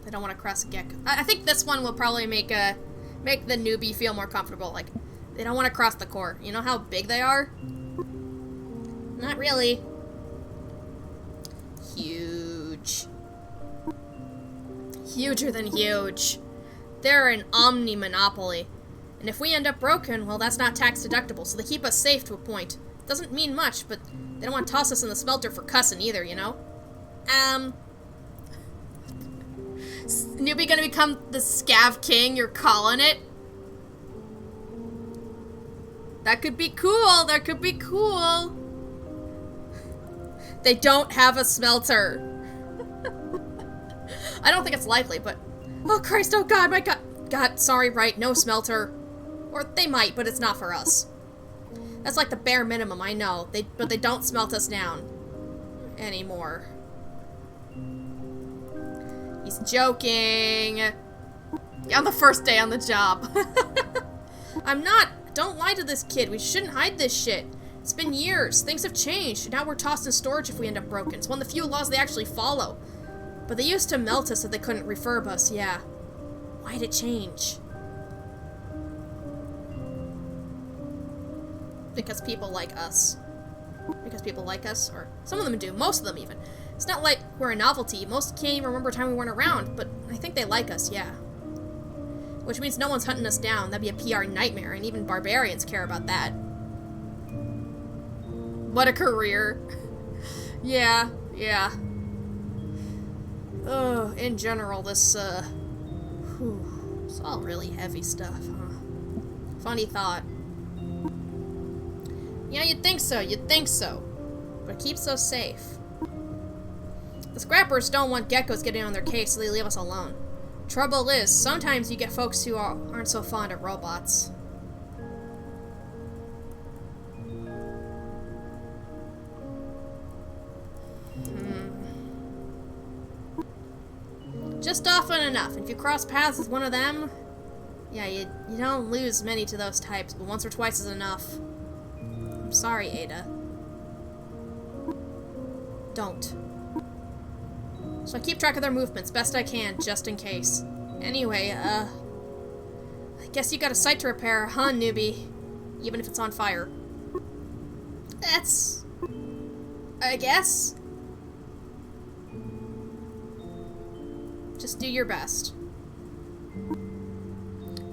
They don't want to cross a gecko. I think this one will probably make the newbie feel more comfortable. Like, they don't want to cross the core. You know how big they are? Not really. Huge. Huger than huge. They're an omni-monopoly. And if we end up broken, well, that's not tax deductible, so they keep us safe to a point. Doesn't mean much, but they don't want to toss us in the smelter for cussing either, you know? Newbie gonna become the Scav King, you're calling it? That could be cool, that could be cool. They don't have a smelter. I don't think it's likely, but... Oh, Christ, oh God, my God. God, sorry, right, no smelter. Or they might, but it's not for us. That's like the bare minimum, I know. But they don't smelt us down. Anymore. He's joking. On the first day on the job. I'm not. Don't lie to this kid. We shouldn't hide this shit. It's been years. Things have changed. Now we're tossed in storage if we end up broken. It's one of the few laws they actually follow. But they used to melt us so they couldn't refurb us, yeah. Why'd it change? Because people like us. Because people like us, or some of them do, most of them even. It's not like we're a novelty. Most can't even remember a time we weren't around, but I think they like us, yeah. Which means no one's hunting us down. That'd be a PR nightmare, and even barbarians care about that. What a career. Yeah. Oh, in general, this, it's all really heavy stuff, huh? Funny thought. Yeah, you'd think so. But it keeps us safe. The scrappers don't want geckos getting on their case, so they leave us alone. Trouble is, sometimes you get folks who aren't so fond of robots. Just often enough. If you cross paths with one of them, yeah, you don't lose many to those types, but once or twice is enough. I'm sorry, Ada. Don't. So I keep track of their movements best I can, just in case. Anyway, I guess you got a site to repair, huh, newbie? Even if it's on fire. That's... I guess? Just do your best.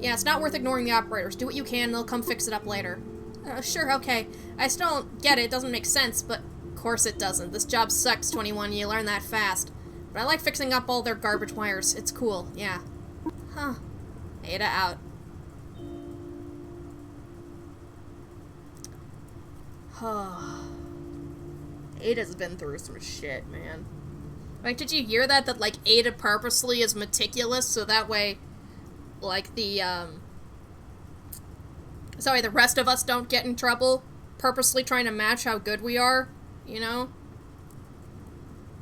Yeah, it's not worth ignoring the operators. Do what you can, they'll come fix it up later. Sure, okay. I still don't get it, it doesn't make sense, but of course it doesn't. This job sucks, 21, you learn that fast. But I like fixing up all their garbage wires. It's cool, yeah. Huh. Ada out. Ada's been through some shit, man. Like, did you hear that? That, like, Ada purposely is meticulous, so that way, like, the rest of us don't get in trouble, purposely trying to match how good we are, you know?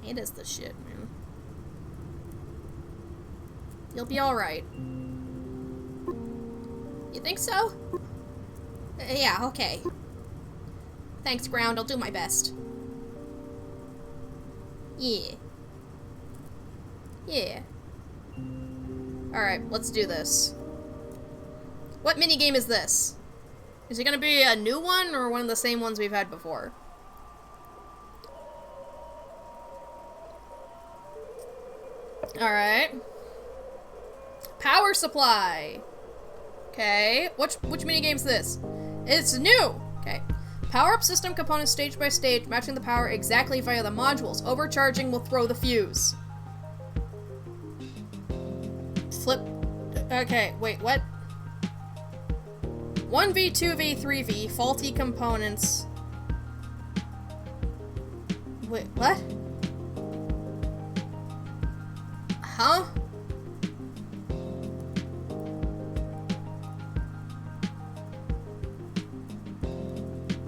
Ada's the shit, man. You'll be alright. You think so? Yeah, okay. Thanks, Ground, I'll do my best. Yeah. Yeah. Alright, let's do this. What minigame is this? Is it gonna be a new one, or one of the same ones we've had before? Alright. Power supply! Okay, which minigame's this? It's new! Okay. Power up system components stage by stage, matching the power exactly via the modules. Overcharging will throw the fuse. Okay, wait, what? 1V, 2V, 3V, faulty components. Wait, what? Huh?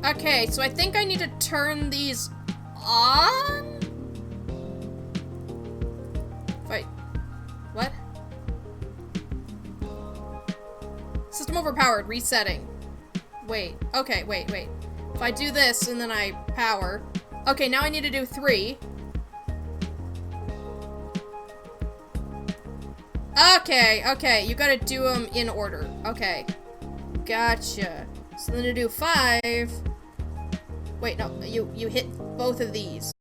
Okay, so I think I need to turn these on? Wait, what? System overpowered, resetting. Wait, okay, wait. If I do this and then I power. Okay, now I need to do 3. Okay, you gotta do them in order. Okay, gotcha. So then to do 5. Wait, no, you hit both of these.